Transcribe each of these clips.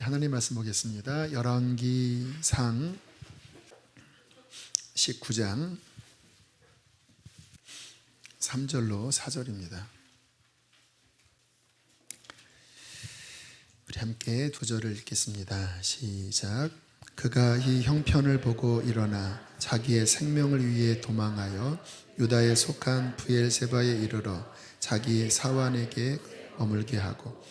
하나님 말씀 보겠습니다. 열왕기상 19장 3절로 4절입니다. 우리 함께 두 절을 읽겠습니다. 시작. 그가 이 형편을 보고 일어나 자기의 생명을 위해 도망하여 유다에 속한 브엘세바에 이르러 자기 사환에게 머물게 하고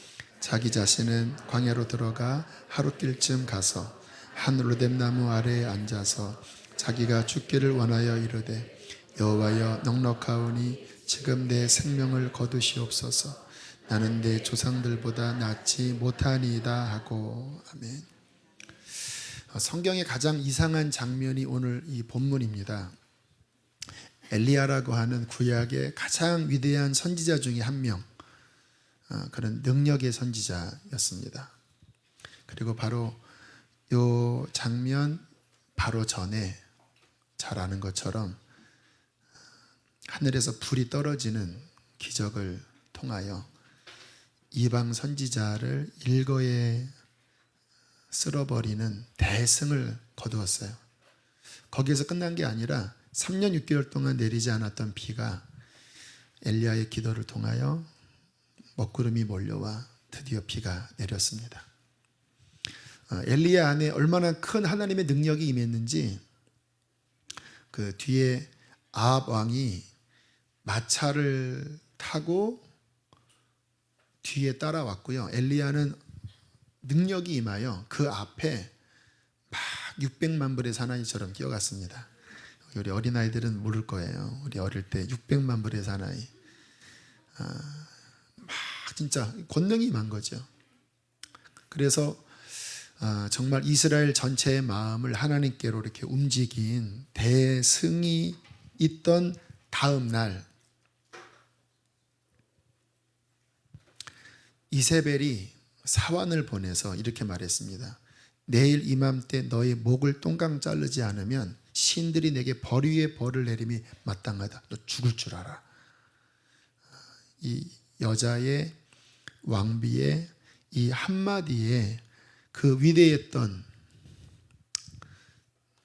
자기 자신은 광야로 들어가 하룻길쯤 가서 한 로뎀나무 아래에 앉아서 자기가 죽기를 원하여 이르되 여호와여 넉넉하오니 지금 내 생명을 거두시옵소서. 나는 내 조상들보다 낫지 못하니이다 하고. 아멘. 성경의 가장 이상한 장면이 오늘 이 본문입니다. 엘리야라고 하는 구약의 가장 위대한 선지자 중에 한 명, 그런 능력의 선지자였습니다. 그리고 바로 이 장면 바로 전에 잘 아는 것처럼 하늘에서 불이 떨어지는 기적을 통하여 이방 선지자를 일거에 쓸어버리는 대승을 거두었어요. 거기에서 끝난 게 아니라 3년 6개월 동안 내리지 않았던 비가 엘리야의 기도를 통하여 먹구름이 몰려와 드디어 비가 내렸습니다. 엘리야 안에 얼마나 큰 하나님의 능력이 임했는지 그 뒤에 아합 왕이 마차를 타고 뒤에 따라왔고요. 엘리야는 능력이 임하여 그 앞에 막 600만 불의 사나이처럼 뛰어갔습니다. 우리 어린아이들은 모를 거예요. 우리 어릴 때 600만 불의 사나이. 막 진짜 권능이 임한 거죠. 그래서 정말 이스라엘 전체의 마음을 하나님께로 이렇게 움직인 대승이 있던 다음 날 이세벨이 사환을 보내서 이렇게 말했습니다. 내일 이맘때 너의 목을 똥강 자르지 않으면 신들이 내게 벌 위에 벌을 내림이 마땅하다. 너 죽을 줄 알아. 이 여자의 왕비의 이 한마디에 그 위대했던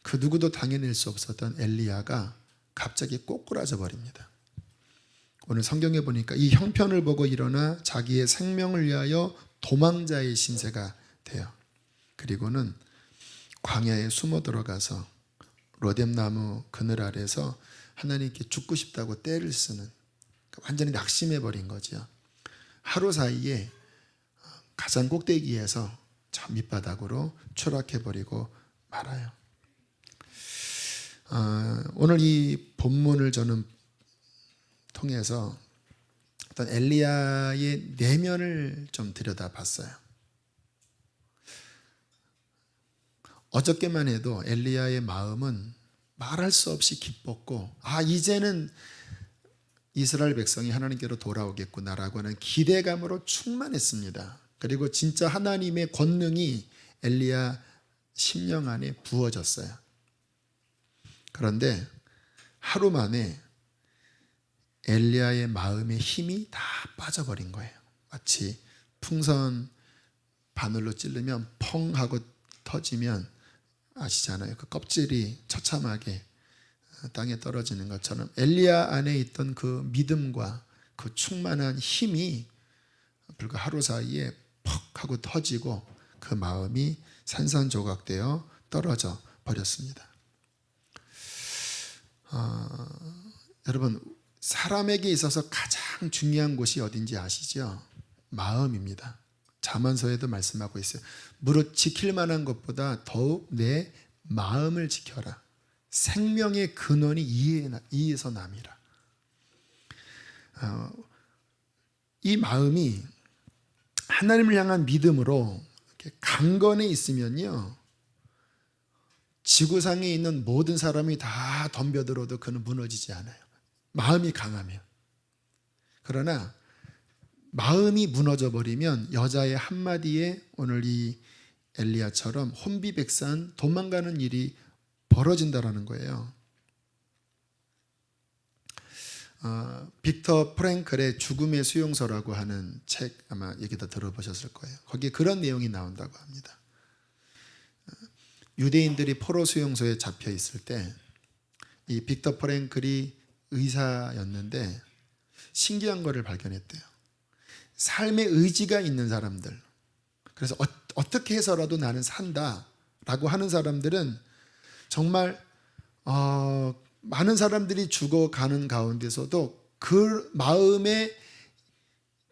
그 누구도 당해낼 수 없었던 엘리야가 갑자기 꼬꾸라져 버립니다. 오늘 성경에 보니까 이 형편을 보고 일어나 자기의 생명을 위하여 도망자의 신세가 돼요. 그리고는 광야에 숨어 들어가서 로뎀나무 그늘 아래서 하나님께 죽고 싶다고 떼를 쓰는, 완전히 낙심해 버린 거죠. 하루 사이에 가장 꼭대기에서 저 밑바닥으로 추락해 버리고 말아요. 오늘 이 본문을 저는 통해서 어떤 엘리야의 내면을 좀 들여다봤어요. 어저께만 해도 엘리야의 마음은 말할 수 없이 기뻤고, 이제는 이스라엘 백성이 하나님께로 돌아오겠구나라고 하는 기대감으로 충만했습니다. 그리고 진짜 하나님의 권능이 엘리야 심령 안에 부어졌어요. 그런데 하루 만에 엘리야의 마음의 힘이 다 빠져버린 거예요. 마치 풍선 바늘로 찌르면 펑 하고 터지면 아시잖아요. 그 껍질이 처참하게 땅에 떨어지는 것처럼 엘리야 안에 있던 그 믿음과 그 충만한 힘이 불과 하루 사이에 퍽 하고 터지고 그 마음이 산산조각되어 떨어져 버렸습니다. 여러분, 사람에게 있어서 가장 중요한 곳이 어딘지 아시죠? 마음입니다. 잠언서에도 말씀하고 있어요. 무릇 지킬 만한 것보다 더욱 내 마음을 지켜라. 생명의 근원이 이에서 남이라. 이 마음이 하나님을 향한 믿음으로 이렇게 강건해 있으면요, 지구상에 있는 모든 사람이 다 덤벼들어도 그는 무너지지 않아요. 마음이 강하면. 그러나 마음이 무너져 버리면 여자의 한마디에 오늘 이 엘리야처럼 혼비백산 도망가는 일이 벌어진다라는 거예요. 빅터 프랭클의 죽음의 수용소라고 하는 책 아마 얘기도 들어보셨을 거예요. 거기에 그런 내용이 나온다고 합니다. 유대인들이 포로 수용소에 잡혀 있을 때 이 빅터 프랭클이 의사였는데 신기한 거를 발견했대요. 삶의 의지가 있는 사람들, 그래서 어떻게 해서라도 나는 산다라고 하는 사람들은 정말 많은 사람들이 죽어가는 가운데서도 그 마음의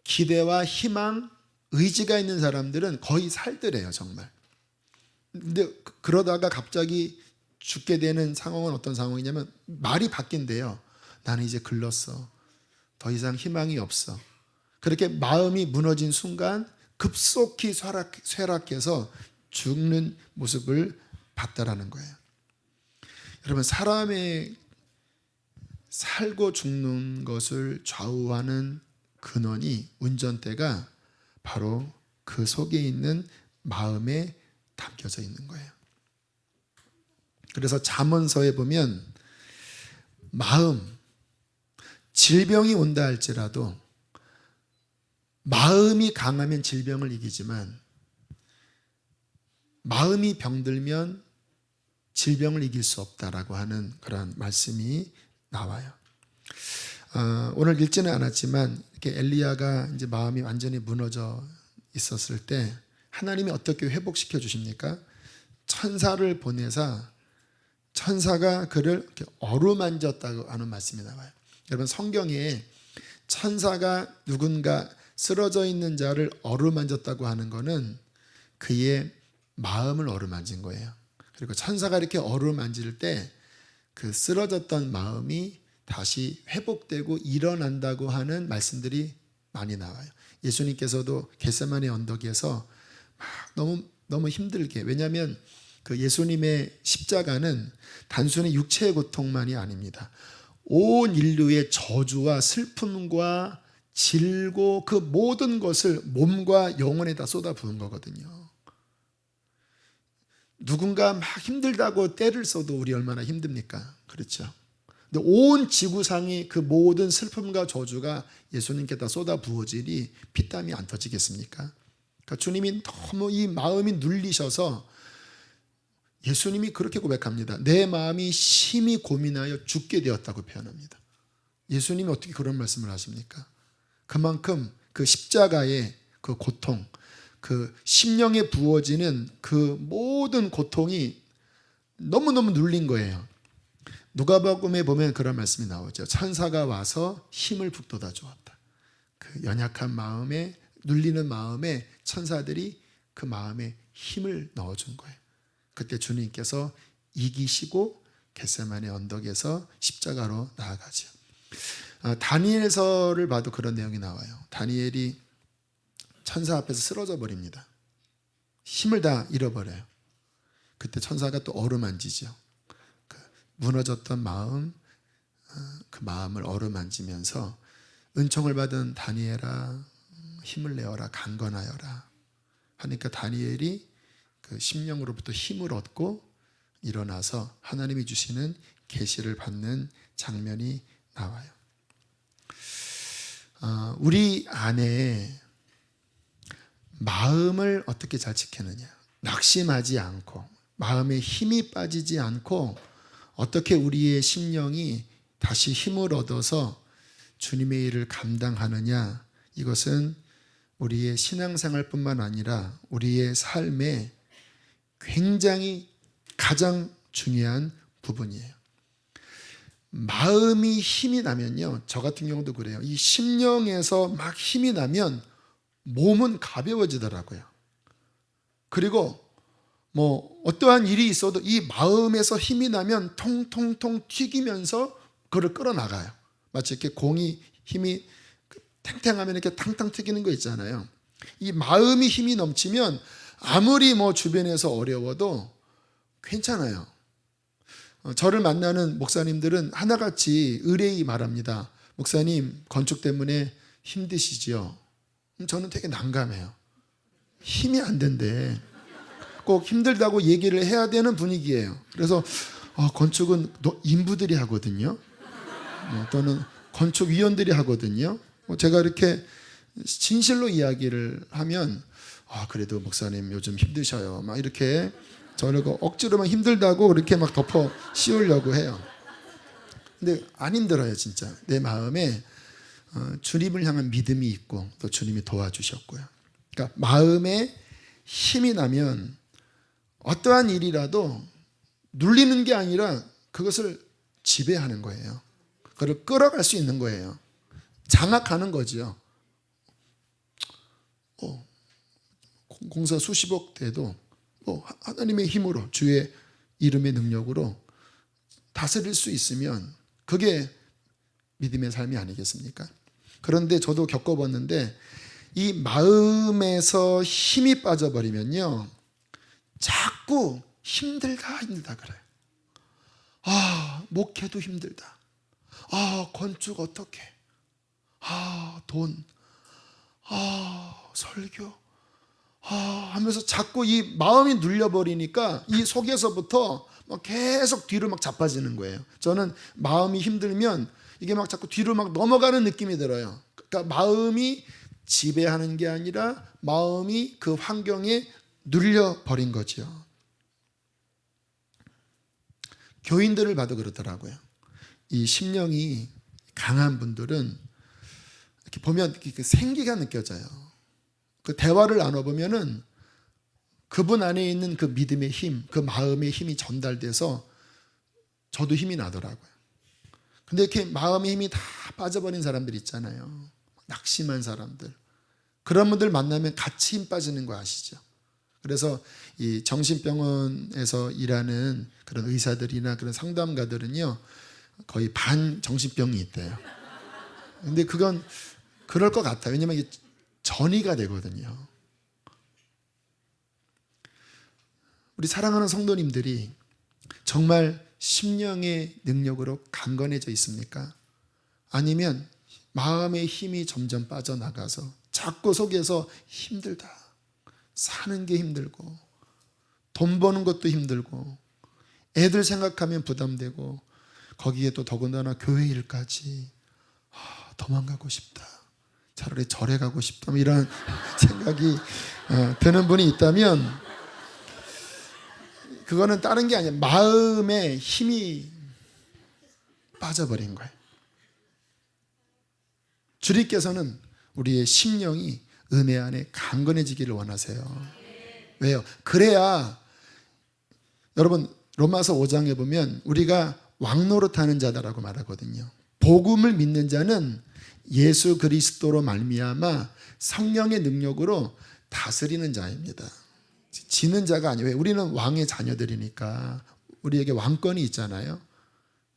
기대와 희망, 의지가 있는 사람들은 거의 살더래요, 정말. 근데 그러다가 갑자기 죽게 되는 상황은 어떤 상황이냐면 말이 바뀐대요. 나는 이제 글렀어. 더 이상 희망이 없어. 그렇게 마음이 무너진 순간 급속히 쇠락해서 죽는 모습을 봤다라는 거예요. 여러분, 사람의 살고 죽는 것을 좌우하는 근원이, 운전대가 바로 그 속에 있는 마음에 담겨져 있는 거예요. 그래서 잠언서에 보면 마음, 질병이 온다 할지라도 마음이 강하면 질병을 이기지만 마음이 병들면 질병을 이길 수 없다라고 하는 그런 말씀이 나와요. 오늘 읽지는 않았지만 이렇게 엘리야가 이제 마음이 완전히 무너져 있었을 때 하나님이 어떻게 회복시켜 주십니까? 천사를 보내사 천사가 그를 이렇게 어루만졌다고 하는 말씀이 나와요. 여러분, 성경에 천사가 누군가 쓰러져 있는 자를 어루만졌다고 하는 것은 그의 마음을 어루만진 거예요. 그리고 천사가 이렇게 어루만질 때 그 쓰러졌던 마음이 다시 회복되고 일어난다고 하는 말씀들이 많이 나와요. 예수님께서도 겟세마네 언덕에서 막 너무 힘들게, 왜냐하면 그 예수님의 십자가는 단순히 육체의 고통만이 아닙니다. 온 인류의 저주와 슬픔과 질고 그 모든 것을 몸과 영혼에다 쏟아부은 거거든요. 누군가 막 힘들다고 떼를 써도 우리 얼마나 힘듭니까? 그렇죠. 근데 온 지구상이 그 모든 슬픔과 저주가 예수님께다 쏟아 부어지니 피땀이 안 터지겠습니까? 그러니까 주님이 너무 이 마음이 눌리셔서 예수님이 그렇게 고백합니다. 내 마음이 심히 고민하여 죽게 되었다고 표현합니다. 예수님이 어떻게 그런 말씀을 하십니까? 그만큼 그 십자가의 그 고통, 그 심령에 부어지는 그 모든 고통이 너무너무 눌린 거예요. 누가복음에 보면 그런 말씀이 나오죠. 천사가 와서 힘을 북돋아 주었다. 그 연약한 마음에, 눌리는 마음에 천사들이 그 마음에 힘을 넣어준 거예요. 그때 주님께서 이기시고 겟세마네 언덕에서 십자가로 나아가죠. 다니엘서를 봐도 그런 내용이 나와요. 다니엘이 천사 앞에서 쓰러져 버립니다. 힘을 다 잃어버려요. 그때 천사가 또 어루만지죠. 그 무너졌던 마음, 그 마음을 어루만지면서 은총을 받은 다니엘아, 힘을 내어라, 강건하여라 하니까 다니엘이 그 심령으로부터 힘을 얻고 일어나서 하나님이 주시는 계시를 받는 장면이 나와요. 우리 안에 마음을 어떻게 잘 지키느냐, 낙심하지 않고 마음에 힘이 빠지지 않고 어떻게 우리의 심령이 다시 힘을 얻어서 주님의 일을 감당하느냐, 이것은 우리의 신앙생활뿐만 아니라 우리의 삶에 굉장히 가장 중요한 부분이에요. 마음이 힘이 나면요, 저 같은 경우도 그래요. 이 심령에서 막 힘이 나면 몸은 가벼워지더라고요. 그리고 뭐 어떠한 일이 있어도 이 마음에서 힘이 나면 통통통 튀기면서 그를 끌어나가요. 마치 이렇게 공이 힘이 탱탱하면 이렇게 탕탕 튀기는 거 있잖아요. 이 마음이 힘이 넘치면 아무리 뭐 주변에서 어려워도 괜찮아요. 저를 만나는 목사님들은 하나같이 의뢰의 말합니다. 목사님, 건축 때문에 힘드시지요? 저는 되게 난감해요. 힘이 안 된대. 꼭 힘들다고 얘기를 해야 되는 분위기예요. 그래서 건축은 인부들이 하거든요. 또는 건축위원들이 하거든요. 제가 이렇게 진실로 이야기를 하면 그래도 목사님 요즘 힘드셔요. 막 이렇게 저를 억지로만 힘들다고 이렇게 막 덮어 씌우려고 해요. 근데 안 힘들어요, 진짜. 내 마음에 주님을 향한 믿음이 있고 또 주님이 도와주셨고요. 그러니까 마음에 힘이 나면 어떠한 일이라도 눌리는 게 아니라 그것을 지배하는 거예요. 그걸 끌어갈 수 있는 거예요. 장악하는 거죠. 공사 수십억 돼도 하나님의 힘으로 주의 이름의 능력으로 다스릴 수 있으면 그게 믿음의 삶이 아니겠습니까? 그런데 저도 겪어봤는데 이 마음에서 힘이 빠져버리면요 자꾸 힘들다 그래요. 목회도 힘들다. 건축 어떻게? 돈. 설교. 하면서 자꾸 이 마음이 눌려버리니까 이 속에서부터 막 계속 뒤로 막 자빠지는 거예요. 저는 마음이 힘들면 이게 막 자꾸 뒤로 막 넘어가는 느낌이 들어요. 그러니까 마음이 지배하는 게 아니라 마음이 그 환경에 눌려버린 거죠. 교인들을 봐도 그렇더라고요. 이 심령이 강한 분들은 이렇게 보면 이렇게 생기가 느껴져요. 그 대화를 나눠보면은 그분 안에 있는 그 믿음의 힘, 그 마음의 힘이 전달돼서 저도 힘이 나더라고요. 근데 이렇게 마음의 힘이 다 빠져버린 사람들 있잖아요. 낙심한 사람들. 그런 분들 만나면 같이 힘 빠지는 거 아시죠? 그래서 이 정신병원에서 일하는 그런 의사들이나 그런 상담가들은요, 거의 반 정신병이 있대요. 근데 그건 그럴 것 같아요. 왜냐면 이게 전이가 되거든요. 우리 사랑하는 성도님들이 정말 심령의 능력으로 강건해져 있습니까? 아니면 마음의 힘이 점점 빠져나가서 자꾸 속에서 힘들다. 사는 게 힘들고 돈 버는 것도 힘들고 애들 생각하면 부담되고 거기에 또 더군다나 교회 일까지 도망가고 싶다. 차라리 절에 가고 싶다. 이런 생각이 드는 분이 있다면 그거는 다른 게 아니라 마음에 힘이 빠져버린 거예요. 주님께서는 우리의 심령이 은혜 안에 강건해지기를 원하세요. 왜요? 그래야 여러분 로마서 5장에 보면 우리가 왕노릇하는 자다라고 말하거든요. 복음을 믿는 자는 예수 그리스도로 말미암아 성령의 능력으로 다스리는 자입니다. 지는 자가 아니에요. 왜? 우리는 왕의 자녀들이니까 우리에게 왕권이 있잖아요.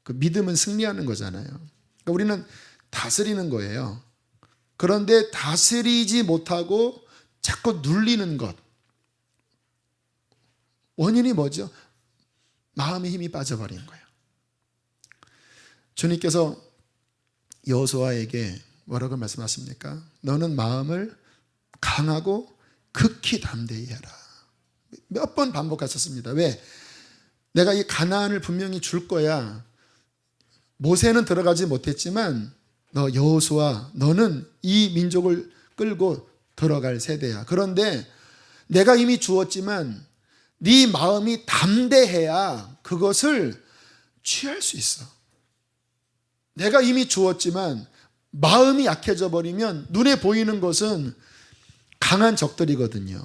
그 믿음은 승리하는 거잖아요. 그러니까 우리는 다스리는 거예요. 그런데 다스리지 못하고 자꾸 눌리는 것. 원인이 뭐죠? 마음의 힘이 빠져버린 거예요. 주님께서 여호수아에게 뭐라고 말씀하십니까? 너는 마음을 강하고 극히 담대히 해라. 몇 번 반복하셨습니다. 왜? 내가 이 가나안을 분명히 줄 거야. 모세는 들어가지 못했지만 너 여호수아, 너는 이 민족을 끌고 들어갈 세대야. 그런데 내가 이미 주었지만 네 마음이 담대해야 그것을 취할 수 있어. 내가 이미 주었지만 마음이 약해져 버리면 눈에 보이는 것은 강한 적들이거든요.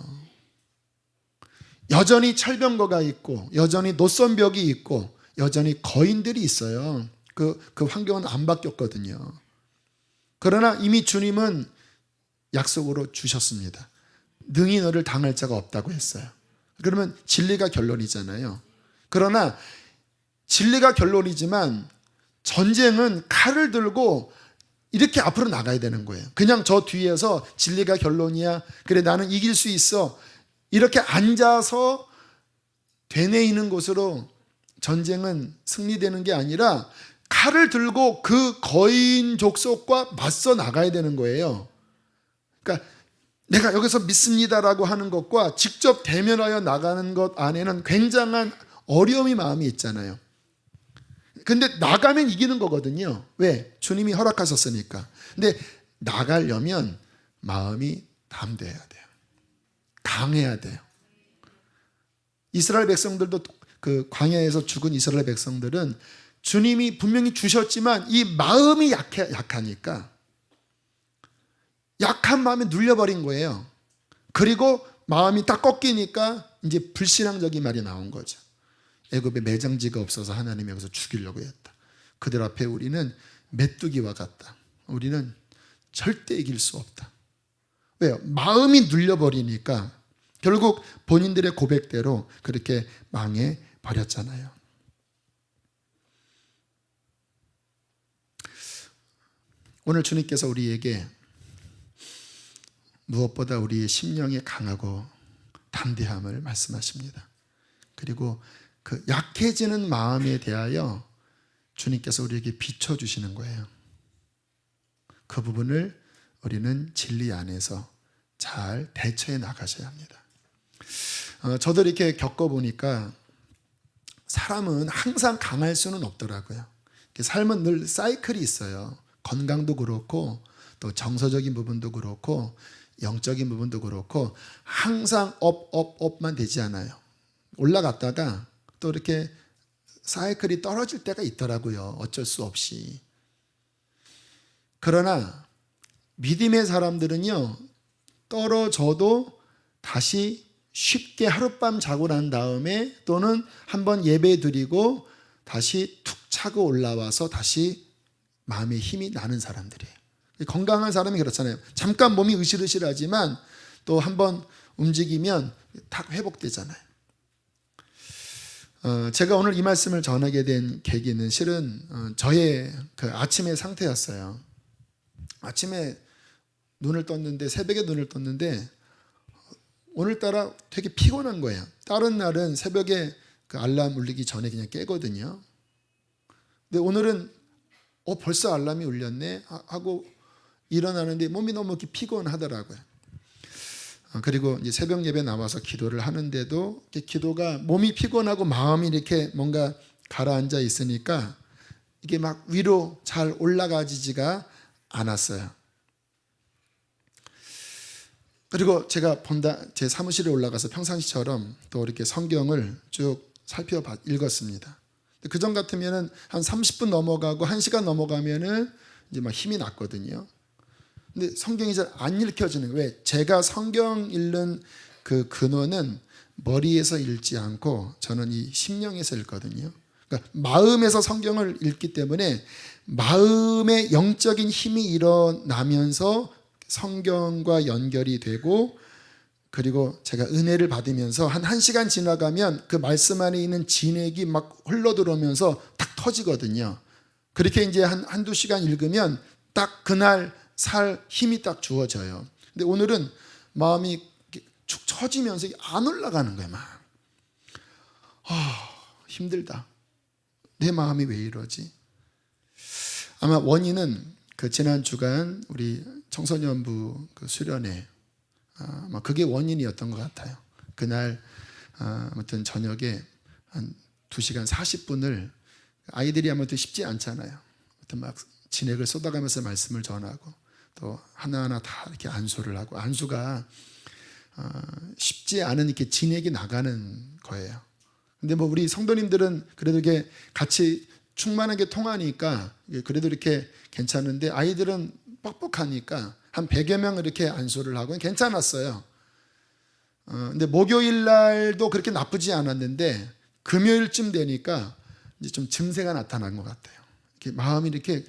여전히 철병거가 있고 여전히 노선벽이 있고 여전히 거인들이 있어요. 그 환경은 안 바뀌었거든요. 그러나 이미 주님은 약속으로 주셨습니다. 능히 너를 당할 자가 없다고 했어요. 그러면 진리가 결론이잖아요. 그러나 진리가 결론이지만 전쟁은 칼을 들고 이렇게 앞으로 나가야 되는 거예요. 그냥 저 뒤에서 진리가 결론이야. 그래 나는 이길 수 있어. 이렇게 앉아서 되뇌이는 곳으로 전쟁은 승리되는 게 아니라 칼을 들고 그 거인 족속과 맞서 나가야 되는 거예요. 그러니까 내가 여기서 믿습니다라고 하는 것과 직접 대면하여 나가는 것 안에는 굉장한 어려움이 마음이 있잖아요. 근데 나가면 이기는 거거든요. 왜? 주님이 허락하셨으니까. 근데 나가려면 마음이 담대해야 돼요. 강해야 돼요. 이스라엘 백성들도 그 광야에서 죽은 이스라엘 백성들은 주님이 분명히 주셨지만 이 마음이 약하니까 약한 마음에 눌려버린 거예요. 그리고 마음이 딱 꺾이니까 이제 불신앙적인 말이 나온 거죠. 애굽에 매장지가 없어서 하나님이 여기서 죽이려고 했다. 그들 앞에 우리는 메뚜기와 같다. 우리는 절대 이길 수 없다. 왜요? 마음이 눌려버리니까 결국 본인들의 고백대로 그렇게 망해버렸잖아요. 오늘 주님께서 우리에게 무엇보다 우리의 심령이 강하고 담대함을 말씀하십니다. 그리고 그 약해지는 마음에 대하여 주님께서 우리에게 비춰주시는 거예요. 그 부분을 우리는 진리 안에서 잘 대처해 나가셔야 합니다. 저도 이렇게 겪어보니까 사람은 항상 강할 수는 없더라고요. 삶은 늘 사이클이 있어요. 건강도 그렇고 또 정서적인 부분도 그렇고 영적인 부분도 그렇고 항상 업만 되지 않아요. 올라갔다가 또 이렇게 사이클이 떨어질 때가 있더라고요. 어쩔 수 없이. 그러나 믿음의 사람들은요, 떨어져도 다시 쉽게 하룻밤 자고 난 다음에 또는 한번 예배 드리고 다시 툭 차고 올라와서 다시 마음의 힘이 나는 사람들이에요. 건강한 사람이 그렇잖아요. 잠깐 몸이 으실으실하지만 또 한번 움직이면 탁 회복되잖아요. 제가 오늘 이 말씀을 전하게 된 계기는 실은 저의 그 아침의 상태였어요. 아침에 눈을 떴는데, 새벽에 눈을 떴는데 오늘따라 되게 피곤한 거예요. 다른 날은 새벽에 그 알람 울리기 전에 그냥 깨거든요. 근데 오늘은 벌써 알람이 울렸네 하고 일어나는데 몸이 너무 이렇게 피곤하더라고요. 그리고 이제 새벽 예배 나와서 기도를 하는데도 기도가 몸이 피곤하고 마음이 이렇게 뭔가 가라앉아 있으니까 이게 막 위로 잘 올라가지지가 않았어요. 그리고 제가 제 사무실에 올라가서 평상시처럼 또 이렇게 성경을 쭉 읽었습니다. 그전 같으면은 한 30분 넘어가고 1시간 넘어가면은 이제 막 힘이 났거든요. 근데 성경이 잘 안 읽혀지는 거예요. 왜? 제가 성경 읽는 그 근원은 머리에서 읽지 않고 저는 이 심령에서 읽거든요. 그러니까 마음에서 성경을 읽기 때문에 마음의 영적인 힘이 일어나면서 성경과 연결이 되고, 그리고 제가 은혜를 받으면서 한 1시간 지나가면 그 말씀 안에 있는 진액이 막 흘러들어오면서 딱 터지거든요. 그렇게 이제 한두 시간 읽으면 딱 그날 살 힘이 딱 주어져요. 근데 오늘은 마음이 축 처지면서 안 올라가는 거예요. 막 힘들다. 내 마음이 왜 이러지? 아마 원인은 그 지난 주간 우리 청소년부 그 수련회, 아마 그게 원인이었던 것 같아요. 그날 아무튼 저녁에 한 2시간 40분을 아이들이 아무튼 쉽지 않잖아요. 아무튼 막 진액을 쏟아가면서 말씀을 전하고 또 하나하나 다 이렇게 안수를 하고, 안수가 쉽지 않은 이렇게 진액이 나가는 거예요. 근데 뭐 우리 성도님들은 그래도 이게 같이 충만하게 통하니까 그래도 이렇게 괜찮은데 아이들은 뻑뻑하니까 한 100여 명 이렇게 안수를 하고 괜찮았어요. 근데 목요일 날도 그렇게 나쁘지 않았는데 금요일쯤 되니까 이제 좀 증세가 나타난 것 같아요. 이렇게 마음이 이렇게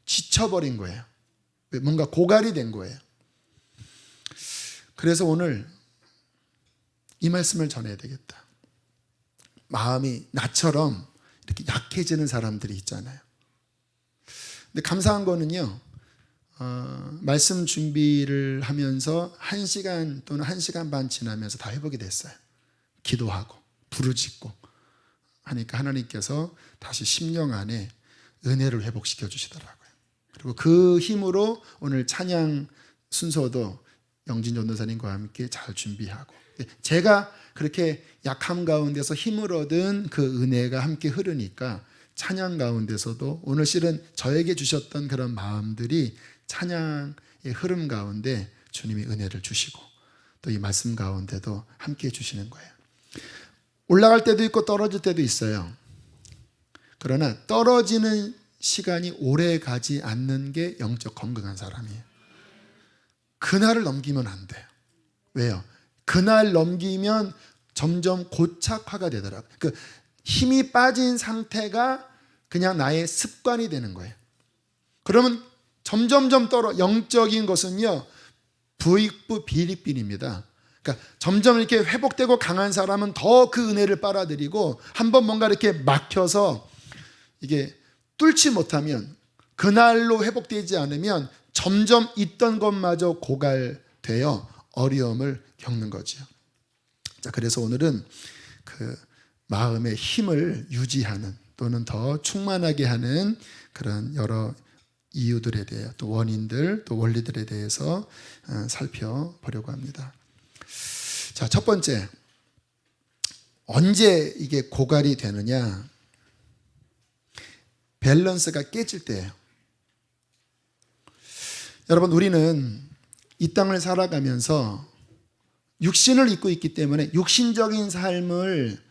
지쳐버린 거예요. 뭔가 고갈이 된 거예요. 그래서 오늘 이 말씀을 전해야 되겠다. 마음이 나처럼 이렇게 약해지는 사람들이 있잖아요. 근데 감사한 거는요, 말씀 준비를 하면서 1시간 또는 1시간 반 지나면서 다 회복이 됐어요. 기도하고 부르짖고 하니까 하나님께서 다시 심령 안에 은혜를 회복시켜 주시더라고요. 그리고 그 힘으로 오늘 찬양 순서도 영진 전도사님과 함께 잘 준비하고, 제가 그렇게 약함 가운데서 힘을 얻은 그 은혜가 함께 흐르니까 찬양 가운데서도 오늘 실은 저에게 주셨던 그런 마음들이 찬양의 흐름 가운데 주님이 은혜를 주시고 또 이 말씀 가운데도 함께 주시는 거예요. 올라갈 때도 있고 떨어질 때도 있어요. 그러나 떨어지는 시간이 오래 가지 않는 게 영적 건강한 사람이에요. 그날을 넘기면 안 돼요. 왜요? 그날 넘기면 점점 고착화가 되더라고요. 그 힘이 빠진 상태가 그냥 나의 습관이 되는 거예요. 그러면 점점점 영적인 것은요, 부익부 비익빈입니다. 그러니까 점점 이렇게 회복되고 강한 사람은 더 그 은혜를 빨아들이고 한번 뭔가 이렇게 막혀서 이게 뚫지 못하면 그날로 회복되지 않으면 점점 있던 것마저 고갈되어 어려움을 겪는 거죠. 자, 그래서 오늘은 그 마음의 힘을 유지하는 또는 더 충만하게 하는 그런 여러 이유들에 대해 또 원인들 또 원리들에 대해서 살펴보려고 합니다. 자, 첫 번째, 언제 이게 고갈이 되느냐? 밸런스가 깨질 때예요. 여러분, 우리는 이 땅을 살아가면서 육신을 입고 있기 때문에 육신적인 삶을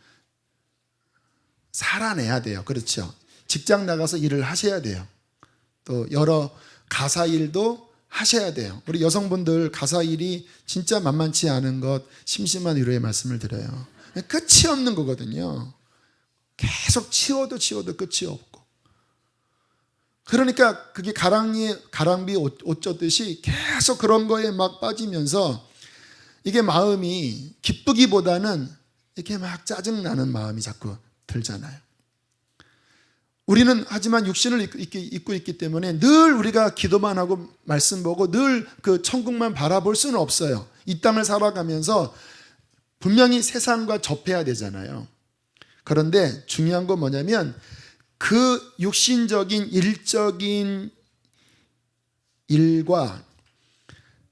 살아내야 돼요. 그렇죠? 직장 나가서 일을 하셔야 돼요. 또 여러 가사 일도 하셔야 돼요. 우리 여성분들 가사 일이 진짜 만만치 않은 것, 심심한 위로의 말씀을 드려요. 끝이 없는 거거든요. 계속 치워도 끝이 없고. 그러니까 그게 가랑비 옷 젖듯이 계속 그런 거에 막 빠지면서 이게 마음이 기쁘기보다는 이렇게 막 짜증나는 마음이 자꾸 들잖아요. 우리는 하지만 육신을 입고 있기 때문에 늘 우리가 기도만 하고 말씀 보고 늘 그 천국만 바라볼 수는 없어요. 이 땅을 살아가면서 분명히 세상과 접해야 되잖아요. 그런데 중요한 건 뭐냐면 그 육신적인 일적인 일과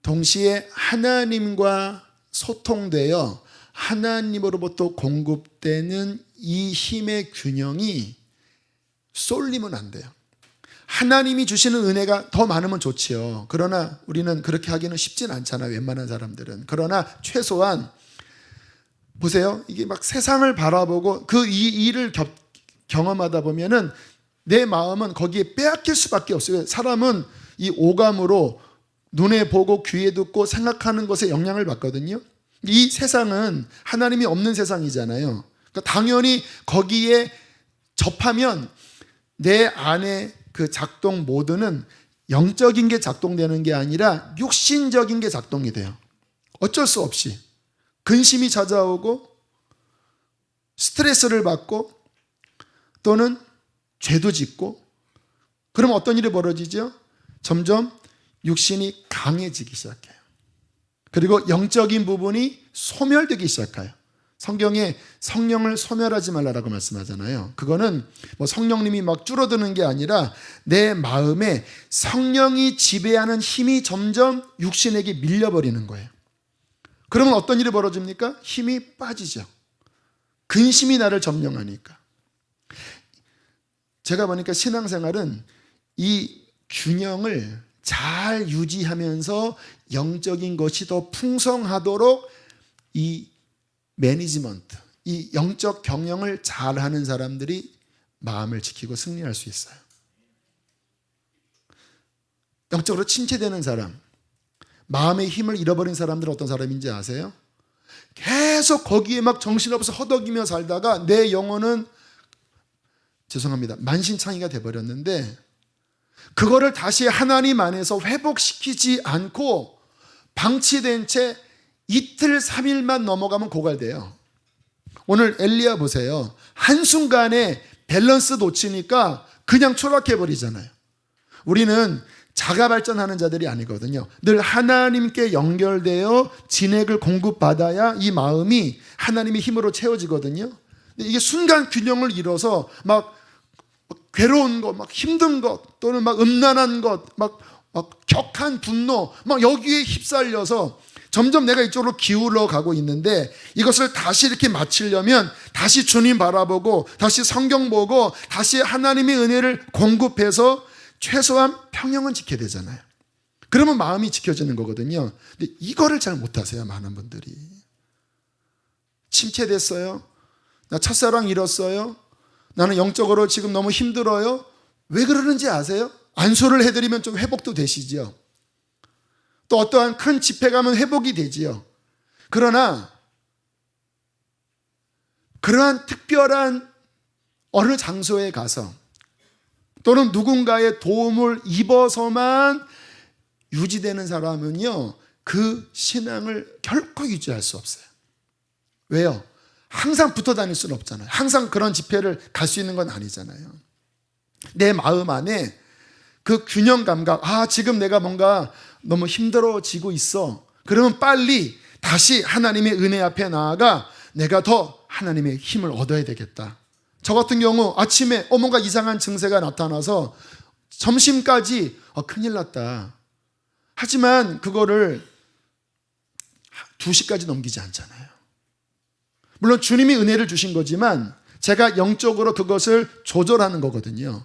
동시에 하나님과 소통되어 하나님으로부터 공급되는 이 힘의 균형이 쏠리면 안 돼요. 하나님이 주시는 은혜가 더 많으면 좋지요. 그러나 우리는 그렇게 하기는 쉽진 않잖아요. 웬만한 사람들은. 그러나 최소한 보세요. 이게 막 세상을 바라보고 그 이 일을 경험하다 보면은 내 마음은 거기에 빼앗길 수밖에 없어요. 사람은 이 오감으로 눈에 보고 귀에 듣고 생각하는 것에 영향을 받거든요. 이 세상은 하나님이 없는 세상이잖아요. 그러니까 당연히 거기에 접하면 내 안에 그 작동 모드는 영적인 게 작동되는 게 아니라 육신적인 게 작동이 돼요. 어쩔 수 없이 근심이 찾아오고 스트레스를 받고 또는 죄도 짓고 그럼 어떤 일이 벌어지죠? 점점 육신이 강해지기 시작해요. 그리고 영적인 부분이 소멸되기 시작해요. 성경에 성령을 소멸하지 말라라고 말씀하잖아요. 그거는 뭐 성령님이 막 줄어드는 게 아니라 내 마음에 성령이 지배하는 힘이 점점 육신에게 밀려버리는 거예요. 그러면 어떤 일이 벌어집니까? 힘이 빠지죠. 근심이 나를 점령하니까. 제가 보니까 신앙생활은 이 균형을 잘 유지하면서 영적인 것이 더 풍성하도록 이 매니지먼트, 이 영적 경영을 잘하는 사람들이 마음을 지키고 승리할 수 있어요. 영적으로 침체되는 사람, 마음의 힘을 잃어버린 사람들은 어떤 사람인지 아세요? 계속 거기에 막 정신없어 허덕이며 살다가 내 영혼은 죄송합니다. 만신창이가 돼버렸는데 그거를 다시 하나님 안에서 회복시키지 않고 방치된 채 이틀 3일만 넘어가면 고갈돼요. 오늘 엘리야 보세요. 한순간에 밸런스 놓치니까 그냥 추락해버리잖아요. 우리는 자가 발전하는 자들이 아니거든요. 늘 하나님께 연결되어 진액을 공급받아야 이 마음이 하나님의 힘으로 채워지거든요. 이게 순간 균형을 잃어서 막 괴로운 것, 막 힘든 것, 또는 막 음란한 것, 막 격한 분노, 막 여기에 휩쓸려서 점점 내가 이쪽으로 기울어 가고 있는데 이것을 다시 이렇게 마치려면 다시 주님 바라보고 다시 성경 보고 다시 하나님의 은혜를 공급해서 최소한 평형은 지켜야 되잖아요. 그러면 마음이 지켜지는 거거든요. 근데 이거를 잘 못하세요, 많은 분들이. 침체됐어요. 나 첫사랑 잃었어요. 나는 영적으로 지금 너무 힘들어요. 왜 그러는지 아세요? 안수를 해드리면 좀 회복도 되시죠. 또 어떠한 큰 집회 가면 회복이 되지요. 그러나 그러한 특별한 어느 장소에 가서 또는 누군가의 도움을 입어서만 유지되는 사람은요, 그 신앙을 결코 유지할 수 없어요. 왜요? 항상 붙어 다닐 수는 없잖아요. 항상 그런 집회를 갈 수 있는 건 아니잖아요. 내 마음 안에 그 균형 감각, 지금 내가 뭔가 너무 힘들어지고 있어. 그러면 빨리 다시 하나님의 은혜 앞에 나아가 내가 더 하나님의 힘을 얻어야 되겠다. 저 같은 경우 아침에 뭔가 이상한 증세가 나타나서 점심까지 큰일 났다. 하지만 그거를 2시까지 넘기지 않잖아요. 물론 주님이 은혜를 주신 거지만 제가 영적으로 그것을 조절하는 거거든요.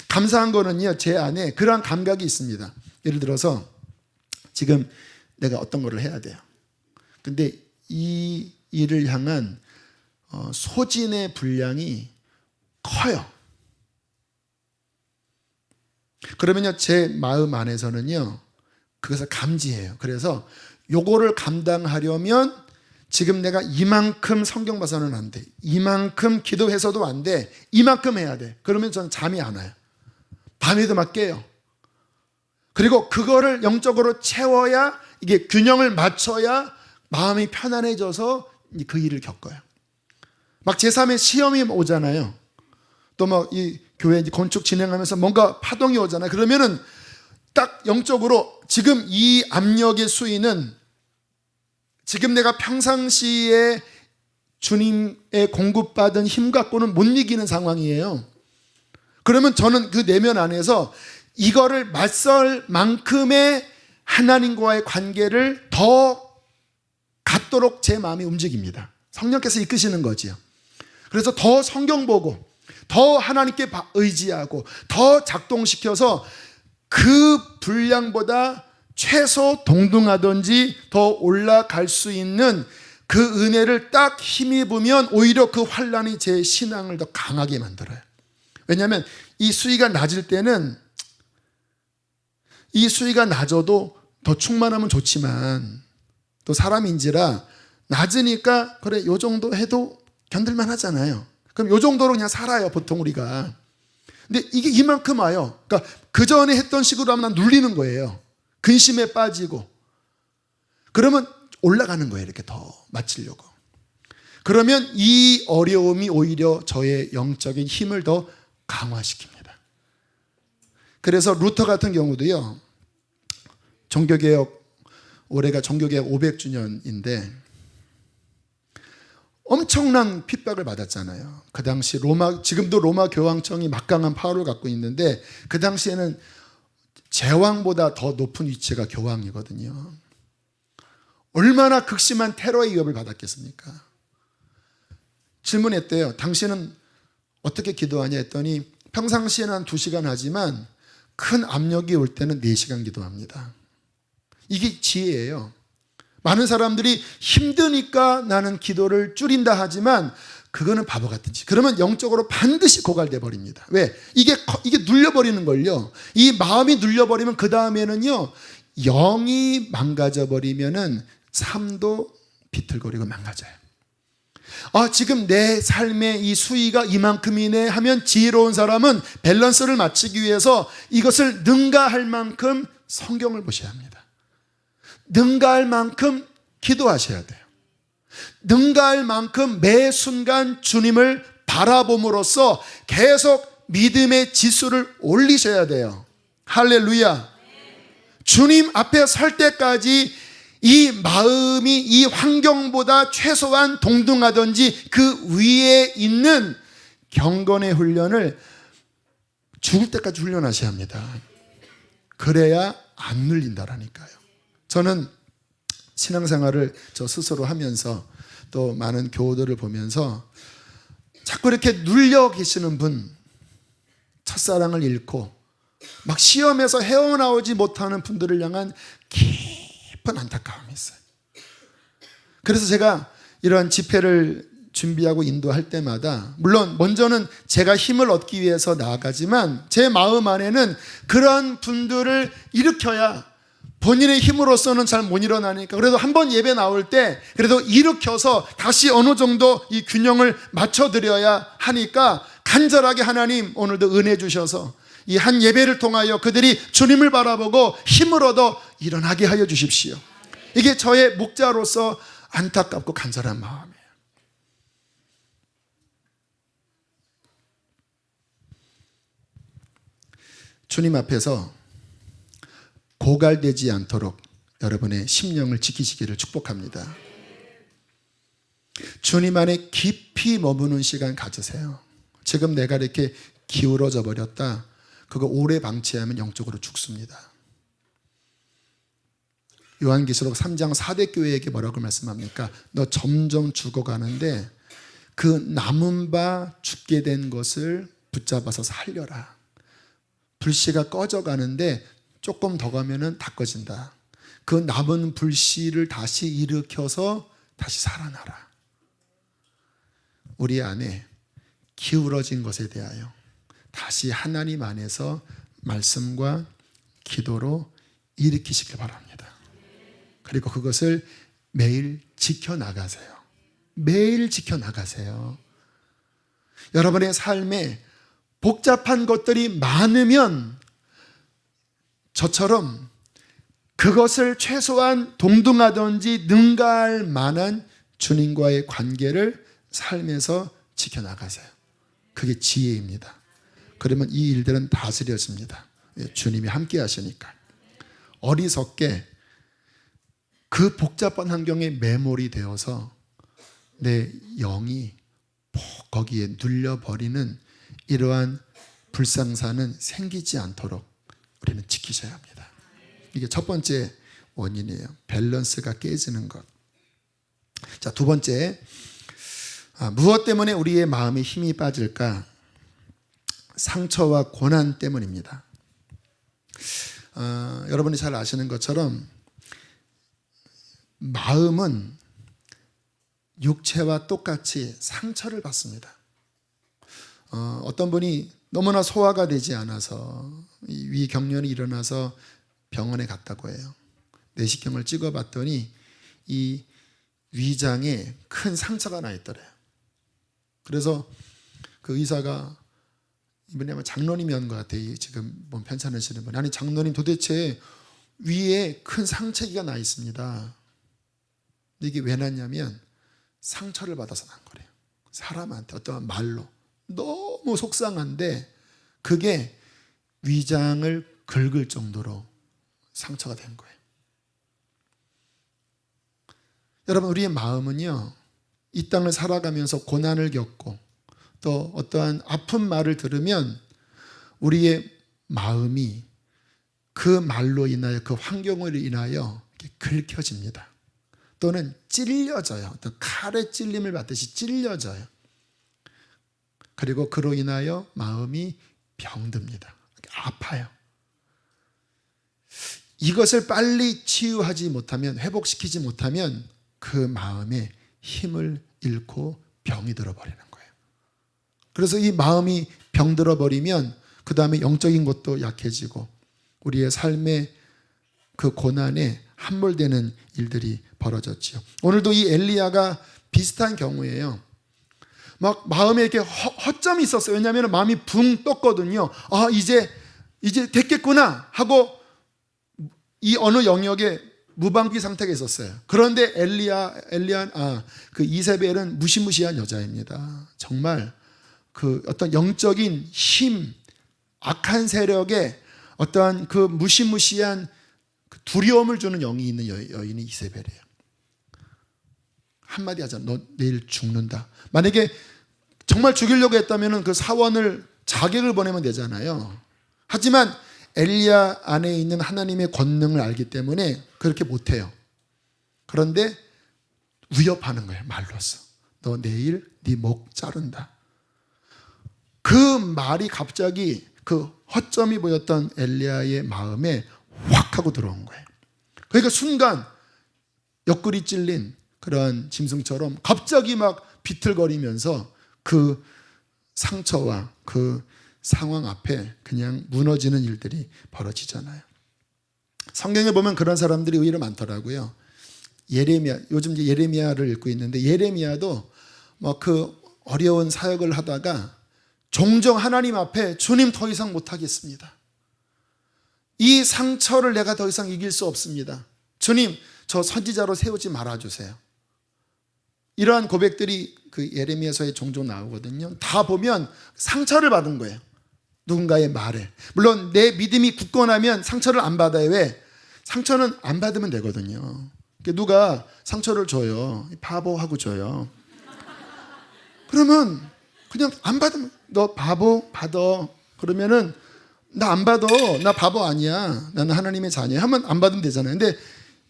감사한 거는요, 제 안에 그러한 감각이 있습니다. 예를 들어서 지금 내가 어떤 거를 해야 돼요. 근데 이 일을 향한 소진의 분량이 커요. 그러면요, 제 마음 안에서는요, 그것을 감지해요. 그래서 요거를 감당하려면 지금 내가 이만큼 성경 봐서는 안 돼. 이만큼 기도해서도 안 돼. 이만큼 해야 돼. 그러면 저는 잠이 안 와요. 밤에도 막 깨요. 그리고 그거를 영적으로 채워야, 이게 균형을 맞춰야 마음이 편안해져서 그 일을 겪어요. 막 제3의 시험이 오잖아요. 또 막 이 교회 건축 진행하면서 뭔가 파동이 오잖아요. 그러면은 딱 영적으로 지금 이 압력의 수위는 지금 내가 평상시에 주님의 공급받은 힘 갖고는 못 이기는 상황이에요. 그러면 저는 그 내면 안에서 이거를 맞설 만큼의 하나님과의 관계를 더 갖도록 제 마음이 움직입니다. 성령께서 이끄시는 거지요. 그래서 더 성경 보고 더 하나님께 의지하고 더 작동시켜서 그 분량보다 최소 동등하든지 더 올라갈 수 있는 그 은혜를 딱 힘입으면 오히려 그 환란이 제 신앙을 더 강하게 만들어요. 왜냐하면 이 수위가 낮을 때는 이 수위가 낮아도 더 충만하면 좋지만 또 사람인지라 낮으니까 그래 요 정도 해도 견딜만 하잖아요. 그럼 요 정도로 그냥 살아요, 보통 우리가. 근데 이게 이만큼 와요. 그러니까 그 전에 했던 식으로 하면 난 눌리는 거예요. 근심에 빠지고. 그러면 올라가는 거예요, 이렇게 더 맞추려고. 그러면 이 어려움이 오히려 저의 영적인 힘을 더 강화시킵니다. 그래서 루터 같은 경우도요, 종교개혁, 올해가 종교개혁 500주년인데 엄청난 핍박을 받았잖아요. 그 당시 지금도 로마 교황청이 막강한 파워를 갖고 있는데 그 당시에는 제왕보다 더 높은 위치가 교황이거든요. 얼마나 극심한 테러의 위협을 받았겠습니까? 질문했대요. 당신은 어떻게 기도하냐 했더니 평상시에는 한 2시간 하지만 큰 압력이 올 때는 4시간 기도합니다. 이게 지혜예요. 많은 사람들이 힘드니까 나는 기도를 줄인다 하지만 그거는 바보 같은 짓. 그러면 영적으로 반드시 고갈돼 버립니다. 왜? 이게 눌려버리는 걸요. 이 마음이 눌려버리면 그 다음에는요, 영이 망가져 버리면은 삶도 비틀거리고 망가져요. 지금 내 삶의 이 수위가 이만큼이네 하면 지혜로운 사람은 밸런스를 맞추기 위해서 이것을 능가할 만큼 성경을 보셔야 합니다. 능가할 만큼 기도하셔야 돼요. 능가할 만큼 매 순간 주님을 바라봄으로써 계속 믿음의 지수를 올리셔야 돼요. 할렐루야. 주님 앞에 설 때까지 이 마음이 이 환경보다 최소한 동등하든지 그 위에 있는 경건의 훈련을 죽을 때까지 훈련하셔야 합니다. 그래야 안 눌린다라니까요. 저는 신앙생활을 저 스스로 하면서 또 많은 교우들을 보면서 자꾸 이렇게 눌려 계시는 분, 첫사랑을 잃고 막 시험에서 헤어나오지 못하는 분들을 향한 깊은 안타까움이 있어요. 그래서 제가 이러한 집회를 준비하고 인도할 때마다 물론 먼저는 제가 힘을 얻기 위해서 나아가지만 제 마음 안에는 그러한 분들을 일으켜야 본인의 힘으로서는 잘 못 일어나니까 그래도 한번 예배 나올 때 그래도 일으켜서 다시 어느 정도 이 균형을 맞춰드려야 하니까 간절하게 하나님 오늘도 은혜 주셔서 이 한 예배를 통하여 그들이 주님을 바라보고 힘을 얻어 일어나게 하여 주십시오. 이게 저의 목자로서 안타깝고 간절한 마음이에요. 주님 앞에서 고갈되지 않도록 여러분의 심령을 지키시기를 축복합니다. 주님 안에 깊이 머무는 시간 가지세요. 지금 내가 이렇게 기울어져 버렸다. 그거 오래 방치하면 영적으로 죽습니다. 요한계시록 3장 4대 교회에게 뭐라고 말씀합니까? 너 점점 죽어가는데 그 남은 바 죽게 된 것을 붙잡아서 살려라. 불씨가 꺼져가는데 조금 더 가면은 다 꺼진다. 그 남은 불씨를 다시 일으켜서 다시 살아나라. 우리 안에 기울어진 것에 대하여 다시 하나님 안에서 말씀과 기도로 일으키시길 바랍니다. 그리고 그것을 매일 지켜나가세요. 매일 지켜나가세요. 여러분의 삶에 복잡한 것들이 많으면 저처럼 그것을 최소한 동등하든지 능가할 만한 주님과의 관계를 삶에서 지켜나가세요. 그게 지혜입니다. 그러면 이 일들은 다스려집니다. 주님이 함께 하시니까. 어리석게 그 복잡한 환경에 매몰이 되어서 내 영이 거기에 눌려버리는 이러한 불상사는 생기지 않도록 우리는 지키셔야 합니다. 이게 첫 번째 원인이에요. 밸런스가 깨지는 것. 자, 두 번째, 무엇 때문에 우리의 마음에 힘이 빠질까? 상처와 고난 때문입니다. 여러분이 잘 아시는 것처럼 마음은 육체와 똑같이 상처를 받습니다. 어떤 분이 너무나 소화가 되지 않아서 위경련이 일어나서 병원에 갔다고 해요. 내시경을 찍어봤더니 이 위장에 큰 상처가 나 있더래요. 그래서 그 의사가 이번에 아마 장로님이었는 것 같아요. 지금 몸 편찮으시는 분. 아니 장로님 도대체 위에 큰 상처기가 나 있습니다. 근데 이게 왜 났냐면 상처를 받아서 난 거래요. 사람한테 어떠한 말로 너무 속상한데 그게 위장을 긁을 정도로 상처가 된 거예요. 여러분 우리의 마음은요 이 땅을 살아가면서 고난을 겪고 또 어떠한 아픈 말을 들으면 우리의 마음이 그 말로 인하여 그 환경으로 인하여 긁혀집니다. 또는 찔려져요. 어떤 칼에 찔림을 받듯이 찔려져요. 그리고 그로 인하여 마음이 병듭니다. 아파요. 이것을 빨리 치유하지 못하면, 회복시키지 못하면 그 마음에 힘을 잃고 병이 들어버리는 거예요. 그래서 이 마음이 병들어 버리면 그 다음에 영적인 것도 약해지고 우리의 삶의 그 고난에 함몰되는 일들이 벌어졌지요. 오늘도 이 엘리야가 비슷한 경우예요. 막 마음에 이렇게 허점이 있었어요. 왜냐하면 마음이 붕 떴거든요. 아 이제 됐겠구나 하고 이 어느 영역에 무방비 상태가 있었어요. 그런데 그 이세벨은 무시무시한 여자입니다. 정말 그 어떤 영적인 힘, 악한 세력에 어떠한 그 무시무시한 두려움을 주는 영이 있는 여인이 이세벨이에요. 한마디 하자. 너 내일 죽는다. 만약에 정말 죽이려고 했다면 그 사원을 자객을 보내면 되잖아요. 하지만 엘리야 안에 있는 하나님의 권능을 알기 때문에 그렇게 못해요. 그런데 위협하는 거예요. 말로써. 너 내일 네 목 자른다. 그 말이 갑자기 그 허점이 보였던 엘리야의 마음에 확 하고 들어온 거예요. 그러니까 순간 옆구리 찔린 그런 짐승처럼 갑자기 막 비틀거리면서 그 상처와 그 상황 앞에 그냥 무너지는 일들이 벌어지잖아요. 성경에 보면 그런 사람들이 오히려 많더라고요. 예레미야, 요즘 이제 예레미야를 읽고 있는데 예레미야도 뭐 그 어려운 사역을 하다가 종종 하나님 앞에 주님 더 이상 못하겠습니다. 이 상처를 내가 더 이상 이길 수 없습니다. 주님, 저 선지자로 세우지 말아주세요. 이러한 고백들이 그 예레미야서에 종종 나오거든요. 다 보면 상처를 받은 거예요. 누군가의 말에. 물론 내 믿음이 굳건하면 상처를 안 받아요. 왜? 상처는 안 받으면 되거든요. 누가 상처를 줘요. 바보하고 줘요. 그러면 그냥 안 받으면 너 바보 받아. 그러면은 나 안 받아. 나 바보 아니야. 나는 하나님의 자녀야. 하면 안 받으면 되잖아요. 근데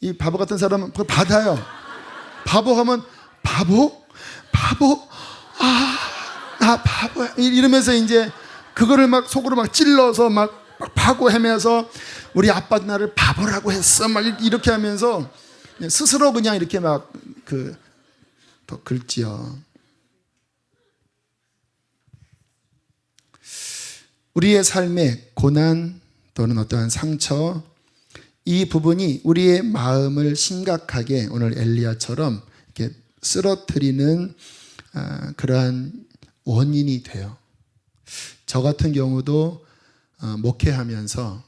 이 바보 같은 사람은 그걸 받아요. 바보 하면 바보? 나 바보야. 이러면서 이제 그거를 막 속으로 막 찔러서 막 파고 헤매서 우리 아빠도 나를 바보라고 했어. 막 이렇게 하면서 스스로 그냥 이렇게 막 더 긁지요. 우리의 삶의 고난 또는 어떠한 상처, 이 부분이 우리의 마음을 심각하게 오늘 엘리야처럼 이렇게 쓰러뜨리는 그러한 원인이 돼요. 저 같은 경우도 목회하면서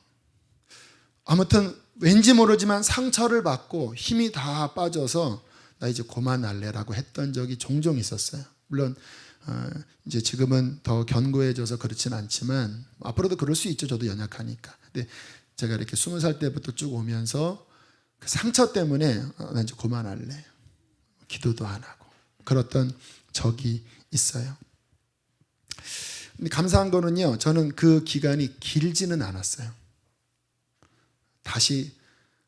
아무튼 왠지 모르지만 상처를 받고 힘이 다 빠져서 나 이제 그만할래라고 했던 적이 종종 있었어요. 물론 이제 지금은 더 견고해져서 그렇진 않지만 앞으로도 그럴 수 있죠. 저도 연약하니까. 근데 제가 이렇게 20살 때부터 쭉 오면서 그 상처 때문에 나 이제 그만할래. 기도도 안 하고 그랬던 적이 있어요. 근데 감사한 거는요. 저는 그 기간이 길지는 않았어요. 다시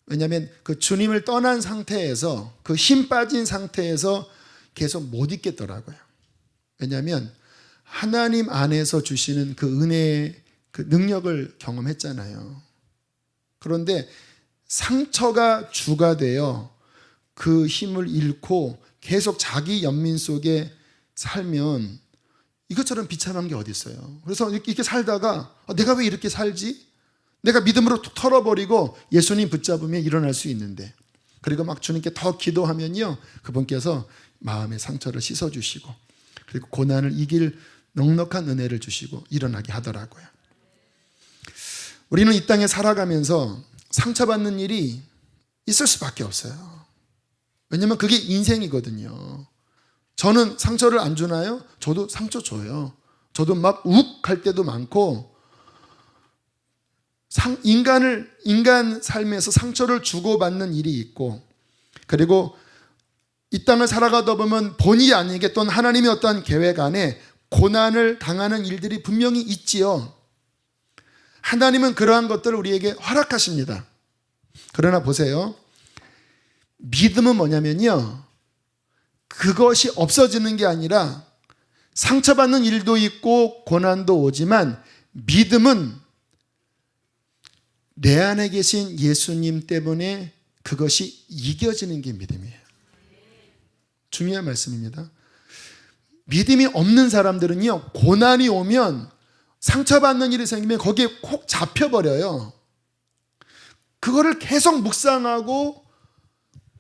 왜냐하면 그 주님을 떠난 상태에서 그 힘 빠진 상태에서 계속 못 있겠더라고요. 왜냐하면 하나님 안에서 주시는 그 은혜의 그 능력을 경험했잖아요. 그런데 상처가 주가 되어 그 힘을 잃고 계속 자기 연민 속에 살면 이것처럼 비참한 게 어디 있어요. 그래서 이렇게 살다가 내가 왜 이렇게 살지? 내가 믿음으로 툭 털어버리고 예수님 붙잡으면 일어날 수 있는데, 그리고 막 주님께 더 기도하면요 그분께서 마음의 상처를 씻어주시고 그리고 고난을 이길 넉넉한 은혜를 주시고 일어나게 하더라고요. 우리는 이 땅에 살아가면서 상처받는 일이 있을 수밖에 없어요. 왜냐하면 그게 인생이거든요. 저는 상처를 안 주나요? 저도 상처 줘요. 저도 막 욱 할 때도 많고, 인간 삶에서 상처를 주고받는 일이 있고, 그리고 이 땅을 살아가다 보면 본의 아니게 또는 하나님의 어떠한 계획 안에 고난을 당하는 일들이 분명히 있지요. 하나님은 그러한 것들을 우리에게 허락하십니다. 그러나 보세요. 믿음은 뭐냐면요, 그것이 없어지는 게 아니라 상처받는 일도 있고 고난도 오지만 믿음은 내 안에 계신 예수님 때문에 그것이 이겨지는 게 믿음이에요. 중요한 말씀입니다. 믿음이 없는 사람들은요, 고난이 오면 상처받는 일이 생기면 거기에 콕 잡혀버려요. 그거를 계속 묵상하고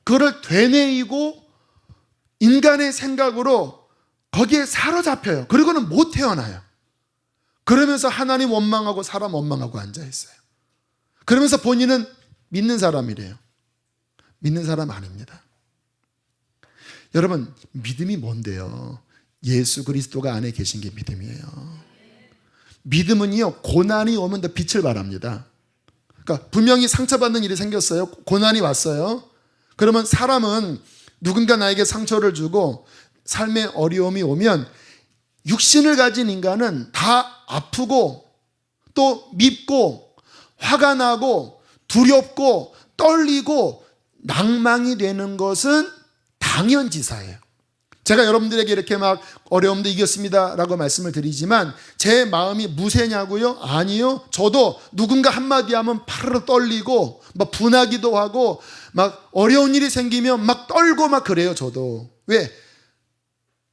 그거를 되뇌이고 인간의 생각으로 거기에 사로잡혀요. 그리고는 못 태어나요. 그러면서 하나님 원망하고 사람 원망하고 앉아있어요. 그러면서 본인은 믿는 사람이래요. 믿는 사람 아닙니다. 여러분, 믿음이 뭔데요? 예수 그리스도가 안에 계신 게 믿음이에요. 믿음은요, 고난이 오면 더 빛을 발합니다. 그러니까 분명히 상처받는 일이 생겼어요. 고난이 왔어요. 그러면 사람은 누군가 나에게 상처를 주고 삶의 어려움이 오면 육신을 가진 인간은 다 아프고 또 밉고 화가 나고 두렵고 떨리고 낭망이 되는 것은 당연지사예요. 제가 여러분들에게 이렇게 막 어려움도 이겼습니다 라고 말씀을 드리지만 제 마음이 무쇠냐고요? 아니요. 저도 누군가 한마디 하면 파르르 떨리고 막 분하기도 하고 막 어려운 일이 생기면 막 떨고 막 그래요. 저도. 왜?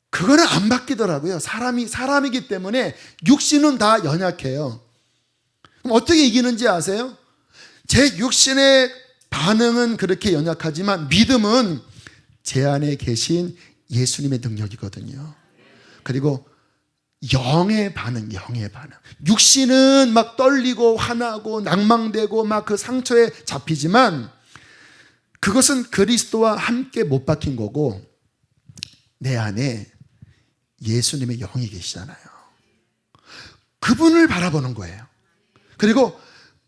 그거는 안 바뀌더라고요. 사람이기 때문에 육신은 다 연약해요. 그럼 어떻게 이기는지 아세요? 제 육신의 반응은 그렇게 연약하지만 믿음은 제 안에 계신 예수님의 능력이거든요. 그리고 영의 반응. 육신은 막 떨리고 화나고 낭망되고 막 그 상처에 잡히지만 그것은 그리스도와 함께 못 박힌 거고 내 안에 예수님의 영이 계시잖아요. 그분을 바라보는 거예요. 그리고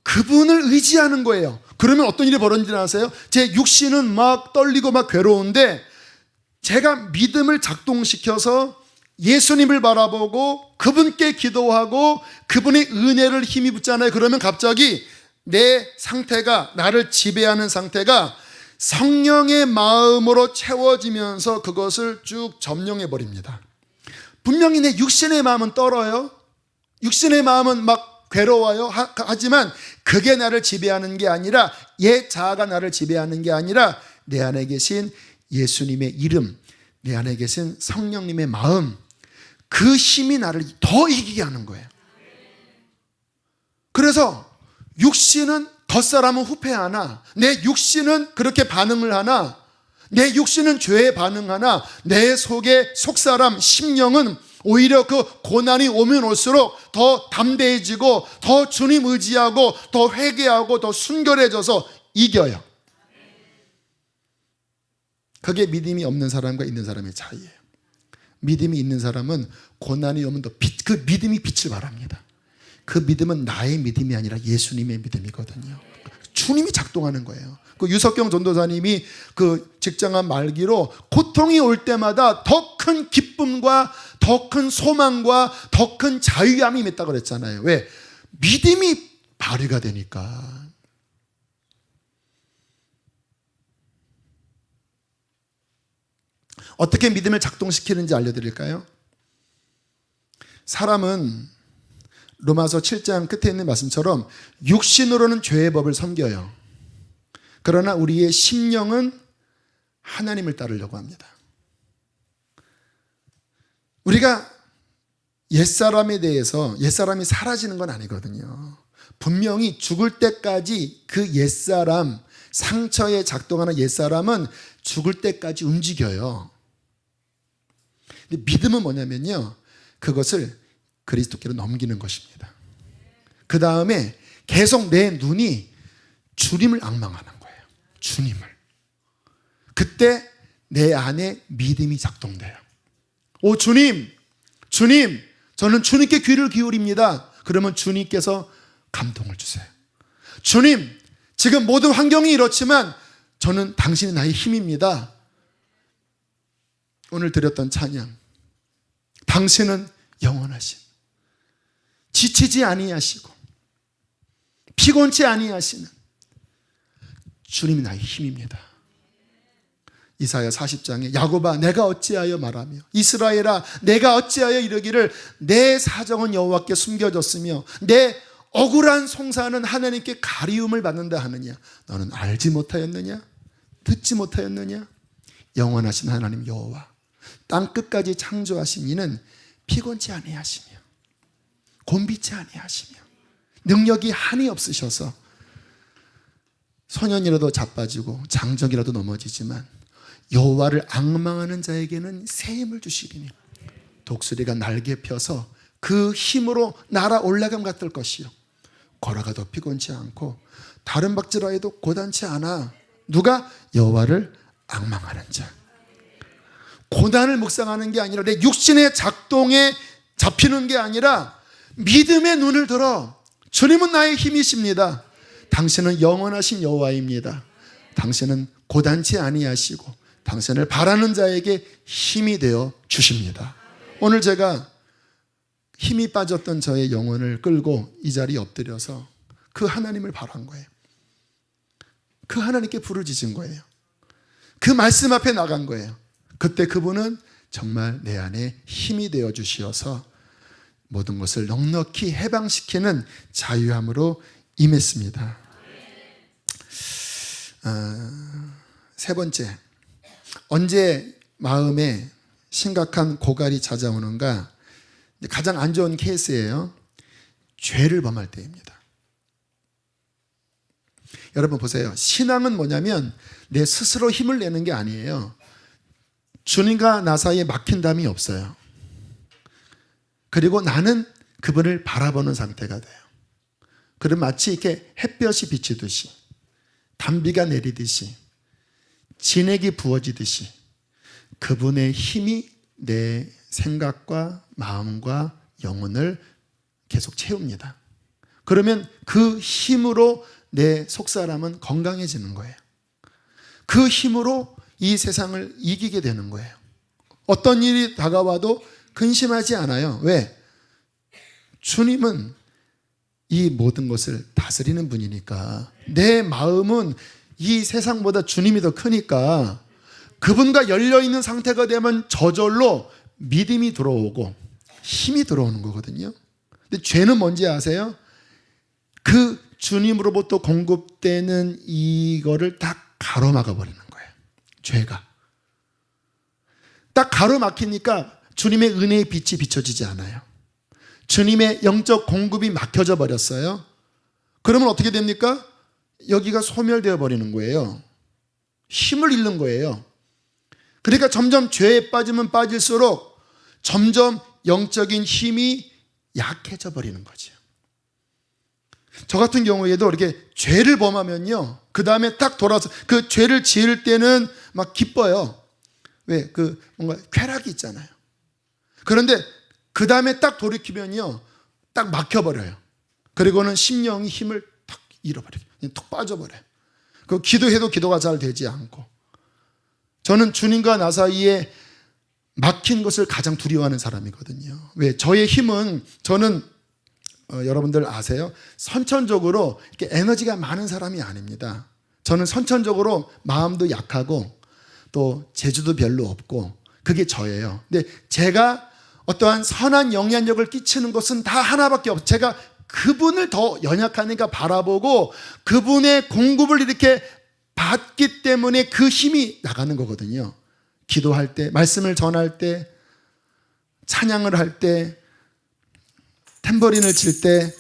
그분을 의지하는 거예요. 그러면 어떤 일이 벌어지는지 아세요? 제 육신은 막 떨리고 막 괴로운데 제가 믿음을 작동시켜서 예수님을 바라보고 그분께 기도하고 그분의 은혜를 힘입잖아요. 그러면 갑자기 내 상태가, 나를 지배하는 상태가 성령의 마음으로 채워지면서 그것을 쭉 점령해 버립니다. 분명히 내 육신의 마음은 떨어요. 육신의 마음은 막 괴로워요. 하지만 그게 나를 지배하는 게 아니라, 옛 자아가 나를 지배하는 게 아니라 내 안에 계신 예수님의 이름, 내 안에 계신 성령님의 마음, 그 힘이 나를 더 이기게 하는 거예요. 그래서 육신은 겉사람은 후패하나, 내 육신은 그렇게 반응을 하나, 내 육신은 죄에 반응하나 내 속의 속사람 심령은 오히려 그 고난이 오면 올수록 더 담대해지고 더 주님 의지하고 더 회개하고 더 순결해져서 이겨요. 그게 믿음이 없는 사람과 있는 사람의 차이예요. 믿음이 있는 사람은 고난이 오면 더 그 믿음이 빛을 발합니다. 그 믿음은 나의 믿음이 아니라 예수님의 믿음이거든요. 주님이 작동하는 거예요. 그 유석경 전도사님이 그 직장한 말기로 고통이 올 때마다 더 큰 기쁨과 더 큰 소망과 더 큰 자유함이 있다고 그랬잖아요. 왜? 믿음이 발휘가 되니까. 어떻게 믿음을 작동시키는지 알려드릴까요? 사람은 로마서 7장 끝에 있는 말씀처럼 육신으로는 죄의 법을 섬겨요. 그러나 우리의 심령은 하나님을 따르려고 합니다. 우리가 옛사람에 대해서, 옛사람이 사라지는 건 아니거든요. 분명히 죽을 때까지 그 옛사람, 상처에 작동하는 옛사람은 죽을 때까지 움직여요. 근데 믿음은 뭐냐면요, 그것을 그리스도께로 넘기는 것입니다. 그 다음에 계속 내 눈이 주님을 앙망하는 거예요. 주님을. 그때 내 안에 믿음이 작동돼요. 오, 주님, 저는 주님께 귀를 기울입니다. 그러면 주님께서 감동을 주세요. 주님, 지금 모든 환경이 이렇지만 저는 당신이 나의 힘입니다. 오늘 드렸던 찬양, 당신은 영원하신, 지치지 아니하시고 피곤치 아니하시는 주님이 나의 힘입니다. 이사야 40장에 야곱아 내가 어찌하여 말하며 이스라엘아 내가 어찌하여 이르기를 내 사정은 여호와께 숨겨졌으며 내 억울한 송사는 하나님께 가리움을 받는다 하느냐. 너는 알지 못하였느냐? 듣지 못하였느냐? 영원하신 하나님 여호와 땅 끝까지 창조하신 이는 피곤치 아니하시며 곤비치 아니하시며 능력이 한이 없으셔서 소년이라도 자빠지고 장정이라도 넘어지지만 여호와를 앙망하는 자에게는 새 힘을 주시리니 독수리가 날개 펴서 그 힘으로 날아 올라감 같을 것이요 걸어가도 피곤치 않고 다른 박질하여도 고단치 않아. 누가? 여호와를 앙망하는 자. 고난을 묵상하는 게 아니라 내 육신의 작동에 잡히는 게 아니라 믿음의 눈을 들어 주님은 나의 힘이십니다. 당신은 영원하신 여호와입니다. 당신은 고단치 아니하시고 당신을 바라는 자에게 힘이 되어 주십니다. 오늘 제가 힘이 빠졌던 저의 영혼을 끌고 이 자리에 엎드려서 그 하나님을 바란 거예요. 그 하나님께 부르짖은 거예요. 그 말씀 앞에 나간 거예요. 그때 그분은 정말 내 안에 힘이 되어 주시어서 모든 것을 넉넉히 해방시키는 자유함으로 임했습니다. 세 번째, 언제 마음에 심각한 고갈이 찾아오는가? 가장 안 좋은 케이스예요. 죄를 범할 때입니다. 여러분 보세요. 신앙은 뭐냐면 내 스스로 힘을 내는 게 아니에요. 주님과 나 사이에 막힌 담이 없어요. 그리고 나는 그분을 바라보는 상태가 돼요. 그럼 마치 이렇게 햇볕이 비치듯이, 단비가 내리듯이, 진액이 부어지듯이 그분의 힘이 내 생각과 마음과 영혼을 계속 채웁니다. 그러면 그 힘으로 내 속사람은 건강해지는 거예요. 그 힘으로 이 세상을 이기게 되는 거예요. 어떤 일이 다가와도 근심하지 않아요. 왜? 주님은 이 모든 것을 다스리는 분이니까. 내 마음은 이 세상보다 주님이 더 크니까 그분과 열려있는 상태가 되면 저절로 믿음이 들어오고 힘이 들어오는 거거든요. 근데 죄는 뭔지 아세요? 그 주님으로부터 공급되는 이거를 딱 가로막아 버리는 거예요. 죄가. 딱 가로막히니까 주님의 은혜의 빛이 비춰지지 않아요. 주님의 영적 공급이 막혀져 버렸어요. 그러면 어떻게 됩니까? 여기가 소멸되어 버리는 거예요. 힘을 잃는 거예요. 그러니까 점점 죄에 빠지면 빠질수록 점점 영적인 힘이 약해져 버리는 거죠. 저 같은 경우에도 이렇게 죄를 범하면요, 그 다음에 딱 돌아서 그 죄를 지을 때는 막 기뻐요. 왜? 그 뭔가 쾌락이 있잖아요. 그런데 그 다음에 딱 돌이키면요, 딱 막혀버려요. 그리고는 심령이 힘을 탁 잃어버려요. 그냥 툭 빠져버려요. 그 기도해도 기도가 잘 되지 않고. 저는 주님과 나 사이에 막힌 것을 가장 두려워하는 사람이거든요. 왜? 저의 힘은, 저는 여러분들 아세요? 선천적으로 이렇게 에너지가 많은 사람이 아닙니다. 저는 선천적으로 마음도 약하고 또 재주도 별로 없고 그게 저예요. 근데 제가 어떠한 선한 영향력을 끼치는 것은 다 하나밖에 없어요. 제가 그분을 더 연약하니까 바라보고 그분의 공급을 이렇게 받기 때문에 그 힘이 나가는 거거든요. 기도할 때, 말씀을 전할 때, 찬양을 할 때, 탬버린을 칠 때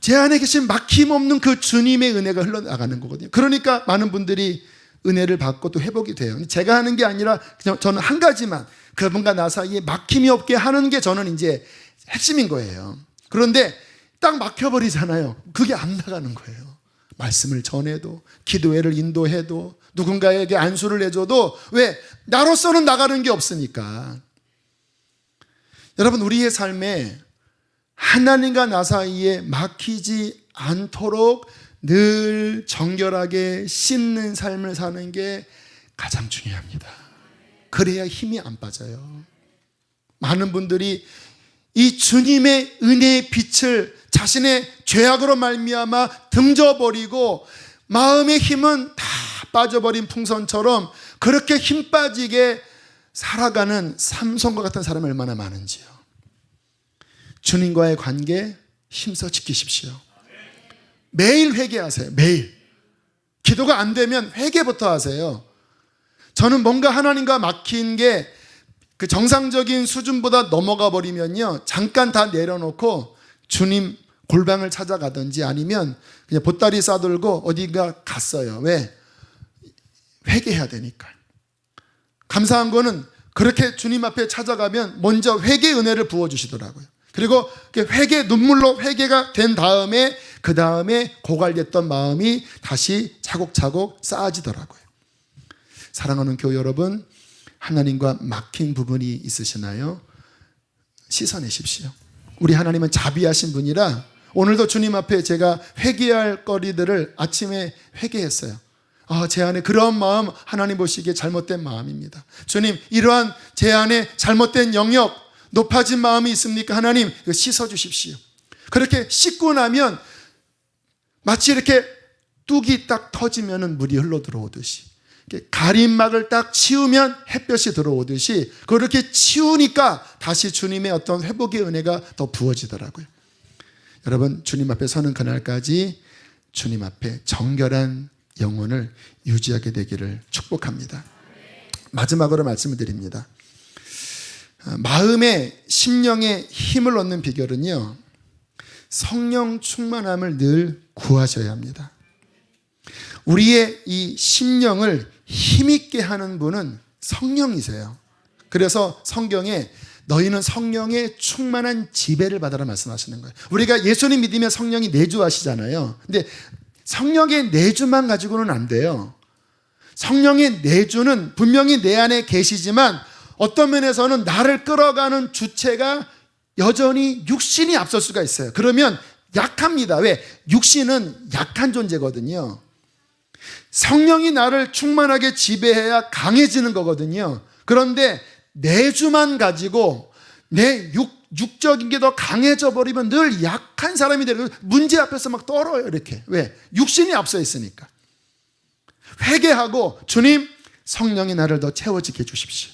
제 안에 계신 막힘없는 그 주님의 은혜가 흘러나가는 거거든요. 그러니까 많은 분들이 은혜를 받고 또 회복이 돼요. 제가 하는 게 아니라 그냥 저는 한 가지만, 그분과 나 사이에 막힘이 없게 하는 게 저는 이제 핵심인 거예요. 그런데 딱 막혀버리잖아요. 그게 안 나가는 거예요. 말씀을 전해도, 기도회를 인도해도, 누군가에게 안수를 해줘도, 왜? 나로서는 나가는 게 없으니까. 여러분, 우리의 삶에 하나님과 나 사이에 막히지 않도록 늘 정결하게 씻는 삶을 사는 게 가장 중요합니다. 그래야 힘이 안 빠져요. 많은 분들이 이 주님의 은혜의 빛을 자신의 죄악으로 말미암아 등져버리고 마음의 힘은 다 빠져버린 풍선처럼 그렇게 힘 빠지게 살아가는 삼손과 같은 사람이 얼마나 많은지요. 주님과의 관계 힘써 지키십시오. 매일 회개하세요. 매일. 기도가 안 되면 회개부터 하세요. 저는 뭔가 하나님과 막힌 게 그 정상적인 수준보다 넘어가 버리면요, 잠깐 다 내려놓고 주님 골방을 찾아가든지 아니면 그냥 보따리 싸들고 어디가 갔어요. 왜? 회개해야 되니까. 감사한 거는 그렇게 주님 앞에 찾아가면 먼저 회개 은혜를 부어주시더라고요. 그리고 회개, 눈물로 회개가 된 다음에 그 다음에 고갈됐던 마음이 다시 차곡차곡 쌓아지더라고요. 사랑하는 교회 여러분, 하나님과 막힌 부분이 있으시나요? 씻어내십시오. 우리 하나님은 자비하신 분이라 오늘도 주님 앞에 제가 회개할 거리들을 아침에 회개했어요. 제 안에 그런 마음 하나님 보시기에 잘못된 마음입니다. 주님, 이러한 제 안에 잘못된 영역, 높아진 마음이 있습니까? 하나님, 이거 씻어주십시오. 그렇게 씻고 나면 마치 이렇게 뚝이 딱 터지면 물이 흘러 들어오듯이 가림막을 딱 치우면 햇볕이 들어오듯이 그렇게 치우니까 다시 주님의 어떤 회복의 은혜가 더 부어지더라고요. 여러분, 주님 앞에 서는 그날까지 주님 앞에 정결한 영혼을 유지하게 되기를 축복합니다. 마지막으로 말씀을 드립니다. 마음의 심령의 힘을 얻는 비결은요, 성령 충만함을 늘 구하셔야 합니다. 우리의 이 심령을 힘있게 하는 분은 성령이세요. 그래서 성경에 너희는 성령의 충만한 지배를 받아라 말씀하시는 거예요. 우리가 예수님 믿으면 성령이 내주하시잖아요. 근데 성령의 내주만 가지고는 안 돼요. 성령의 내주는 분명히 내 안에 계시지만 어떤 면에서는 나를 끌어가는 주체가 여전히 육신이 앞설 수가 있어요. 그러면 약합니다. 왜? 육신은 약한 존재거든요. 성령이 나를 충만하게 지배해야 강해지는 거거든요. 그런데 내주만 가지고 내 육적인 게 더 강해져 버리면 늘 약한 사람이 되고 문제 앞에서 막 떨어요. 이렇게. 왜? 육신이 앞서 있으니까. 회개하고 주님, 성령이 나를 더 채워지게 해주십시오.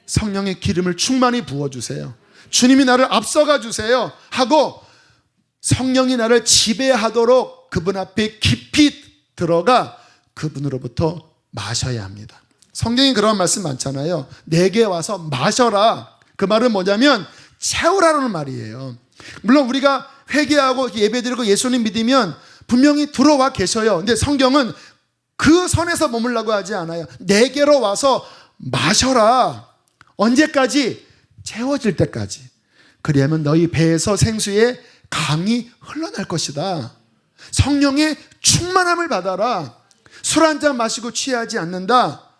성령의 기름을 충만히 부어주세요. 주님이 나를 앞서가 주세요 하고 성령이 나를 지배하도록 그분 앞에 깊이 들어가 그분으로부터 마셔야 합니다. 성경에 그런 말씀 많잖아요. 내게 와서 마셔라. 그 말은 뭐냐면 채우라는 말이에요. 물론 우리가 회개하고 예배드리고 예수님 믿으면 분명히 들어와 계셔요. 근데 성경은 그 선에서 머물라고 하지 않아요. 내게로 와서 마셔라. 언제까지? 채워질 때까지. 그리하면 너희 배에서 생수의 강이 흘러날 것이다. 성령의 충만함을 받아라. 술 한 잔 마시고 취하지 않는다.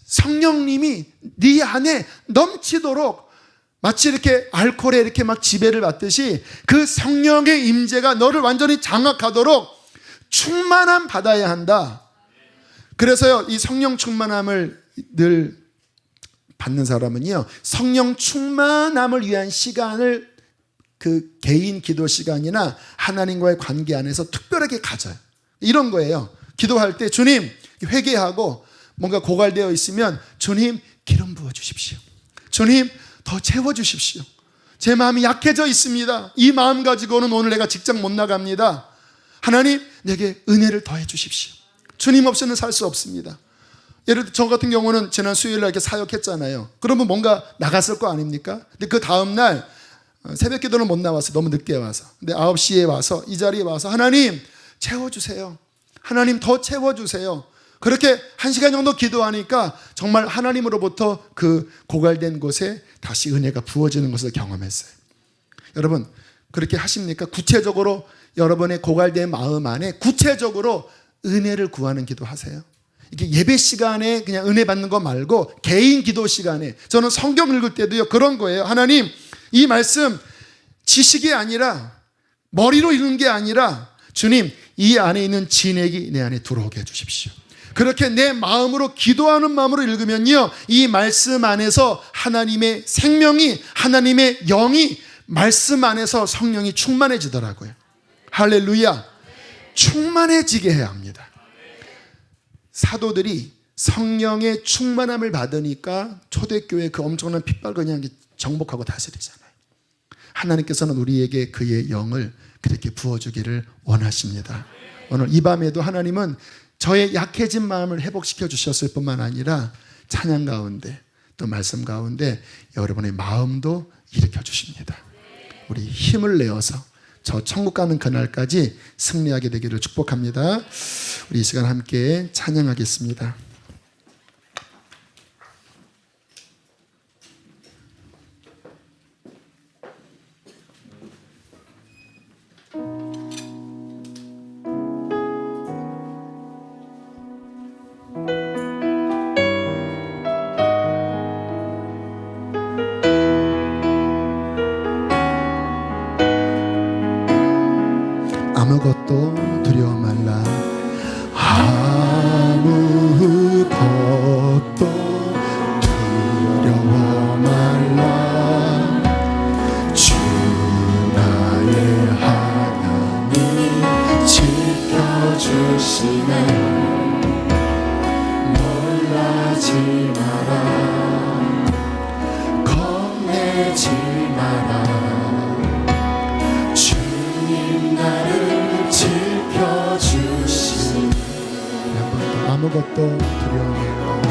성령님이 네 안에 넘치도록 마치 이렇게 알코올에 이렇게 막 지배를 받듯이 그 성령의 임재가 너를 완전히 장악하도록 충만함 받아야 한다. 그래서요, 이 성령 충만함을 늘 받는 사람은요, 성령 충만함을 위한 시간을 그 개인 기도 시간이나 하나님과의 관계 안에서 특별하게 가져요. 이런 거예요. 기도할 때 주님, 회개하고 뭔가 고갈되어 있으면 주님, 기름 부어주십시오. 주님, 더 채워주십시오. 제 마음이 약해져 있습니다. 이 마음 가지고는 오늘 내가 직장 못 나갑니다. 하나님, 내게 은혜를 더해 주십시오. 주님 없이는 살 수 없습니다. 예를 들어 저 같은 경우는 지난 수요일날 이렇게 사역했잖아요. 그러면 뭔가 나갔을 거 아닙니까? 근데 그 다음날 새벽 기도는 못 나왔어요. 너무 늦게 와서. 근데 9시에 와서 이 자리에 와서 하나님 채워주세요. 하나님 더 채워주세요. 그렇게 1시간 정도 기도하니까 정말 하나님으로부터 그 고갈된 곳에 다시 은혜가 부어지는 것을 경험했어요. 여러분 그렇게 하십니까? 구체적으로 여러분의 고갈된 마음 안에 구체적으로 은혜를 구하는 기도하세요. 이게 예배 시간에 그냥 은혜 받는 거 말고 개인 기도 시간에, 저는 성경 읽을 때도요 그런 거예요. 하나님, 이 말씀 지식이 아니라 머리로 읽는 게 아니라 주님, 이 안에 있는 진액이 내 안에 들어오게 해주십시오. 그렇게 내 마음으로 기도하는 마음으로 읽으면요, 이 말씀 안에서 하나님의 생명이, 하나님의 영이 말씀 안에서 성령이 충만해지더라고요. 할렐루야. 충만해지게 해야 합니다. 사도들이 성령의 충만함을 받으니까 초대교회 그 엄청난 핏발 그냥 정복하고 다스리잖아요. 하나님께서는 우리에게 그의 영을 그렇게 부어주기를 원하십니다. 오늘 이 밤에도 하나님은 저의 약해진 마음을 회복시켜 주셨을 뿐만 아니라 찬양 가운데 또 말씀 가운데 여러분의 마음도 일으켜 주십니다. 우리 힘을 내어서 저 천국 가는 그날까지 승리하게 되기를 축복합니다. 우리 이 시간 함께 찬양하겠습니다. 아무것도 두려워 말라. 아무 겁내지 마라. 주님 나를 지켜주시니 아무것도 두려워하지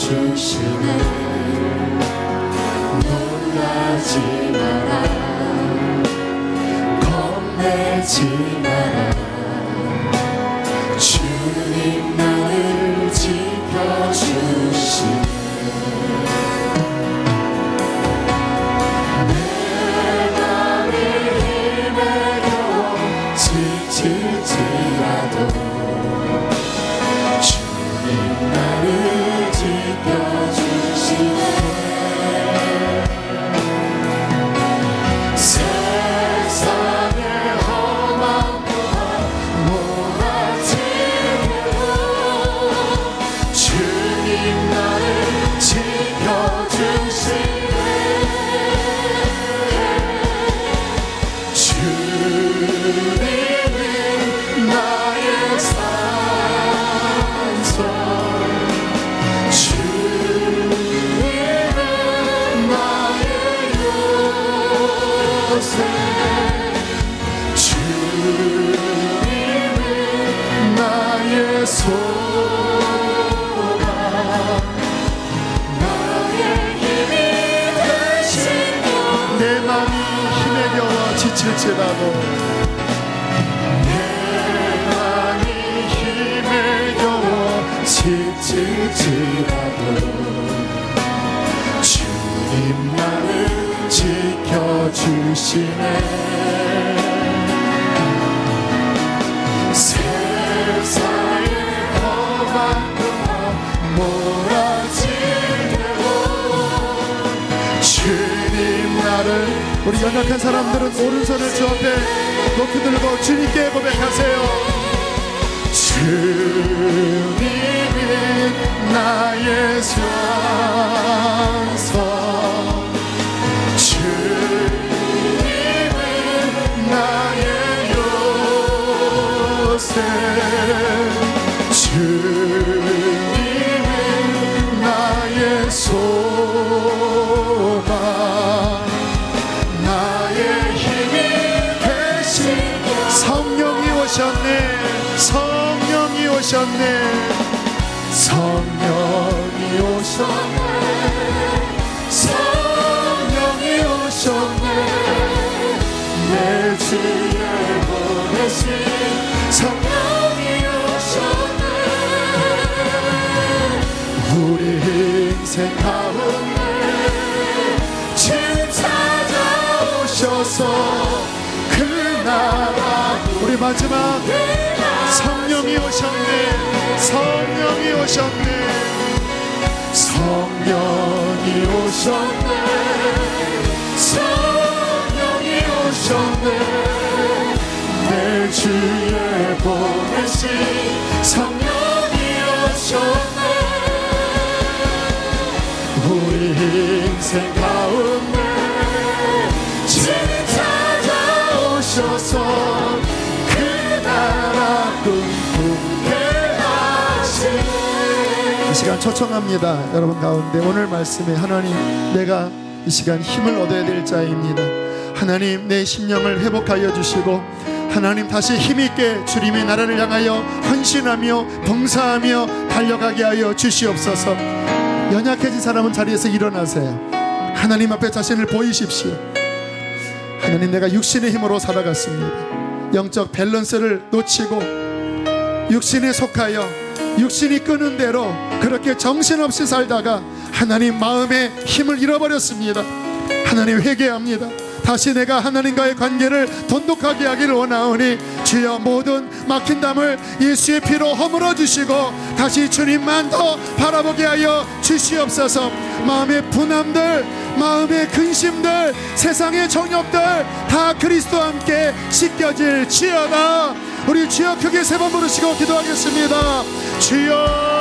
주시네. 놀라지 마라. 겁내지 마라. 주님 나를 지켜주시네. 내 맘이 힘에 겨워 지칠지라도 주님 나를 지켜주시네. 세상의 험한 부하 몰아치고 주님 나를 지켜주시네. 주님은 나의 산소, 주님은 나의 요새, 주님은 나의 소망, 나의 힘이 되시며 내 맘이 힘에 겨워 지칠지라도 내 맘이 힘에 겨워 지칠지라도 주님 나를 지켜주시네. 세상의 험한 부하 몰아치고 주님 나를. 우리 연약한 사람들은 오른손을 주 앞에 높이 들고 주님께 고백하세요. 주님은 나의 산소, 주님은 나의 요새, 주님은 나의 소망, 나의 힘이 되시며 성령이 오셨네. 성령이 오셨네. 성령이 오셨네. 성령이 오셨네. 내 주에 보내신 성령이 오셨네. 우리 인생 가운데 주 찾아오셔서 그 나라 우리 마지막 성령이 오셨네. 성령이 오셨네. 성령이 오셨네. 성령이 오셨네. 내 주에 보내신 성령이 오셨네. 우리 인생 가운데 주 찾아오셔서 그 나라 꿈꾸게 하시네. 이 시간 초청합니다. 여러분 가운데 오늘 말씀에 하나님, 내가 이 시간 힘을 얻어야 될 자입니다. 하나님, 내 심령을 회복하여 주시고 하나님, 다시 힘있게 주님의 나라를 향하여 헌신하며 봉사하며 달려가게 하여 주시옵소서. 연약해진 사람은 자리에서 일어나세요. 하나님 앞에 자신을 보이십시오. 하나님, 내가 육신의 힘으로 살아갔습니다. 영적 밸런스를 놓치고 육신에 속하여 육신이 끄는 대로 그렇게 정신없이 살다가 하나님 마음의 힘을 잃어버렸습니다. 하나님, 회개합니다. 다시 내가 하나님과의 관계를 돈독하게 하기를 원하오니 주여, 모든 막힌 담을 예수의 피로 허물어 주시고 다시 주님만 더 바라보게 하여 주시옵소서. 마음의 분함들, 마음의 근심들, 세상의 정욕들 다 그리스도와 함께 씻겨질지어다. 우리 주여 크게 세 번 부르시고 기도하겠습니다. 주여.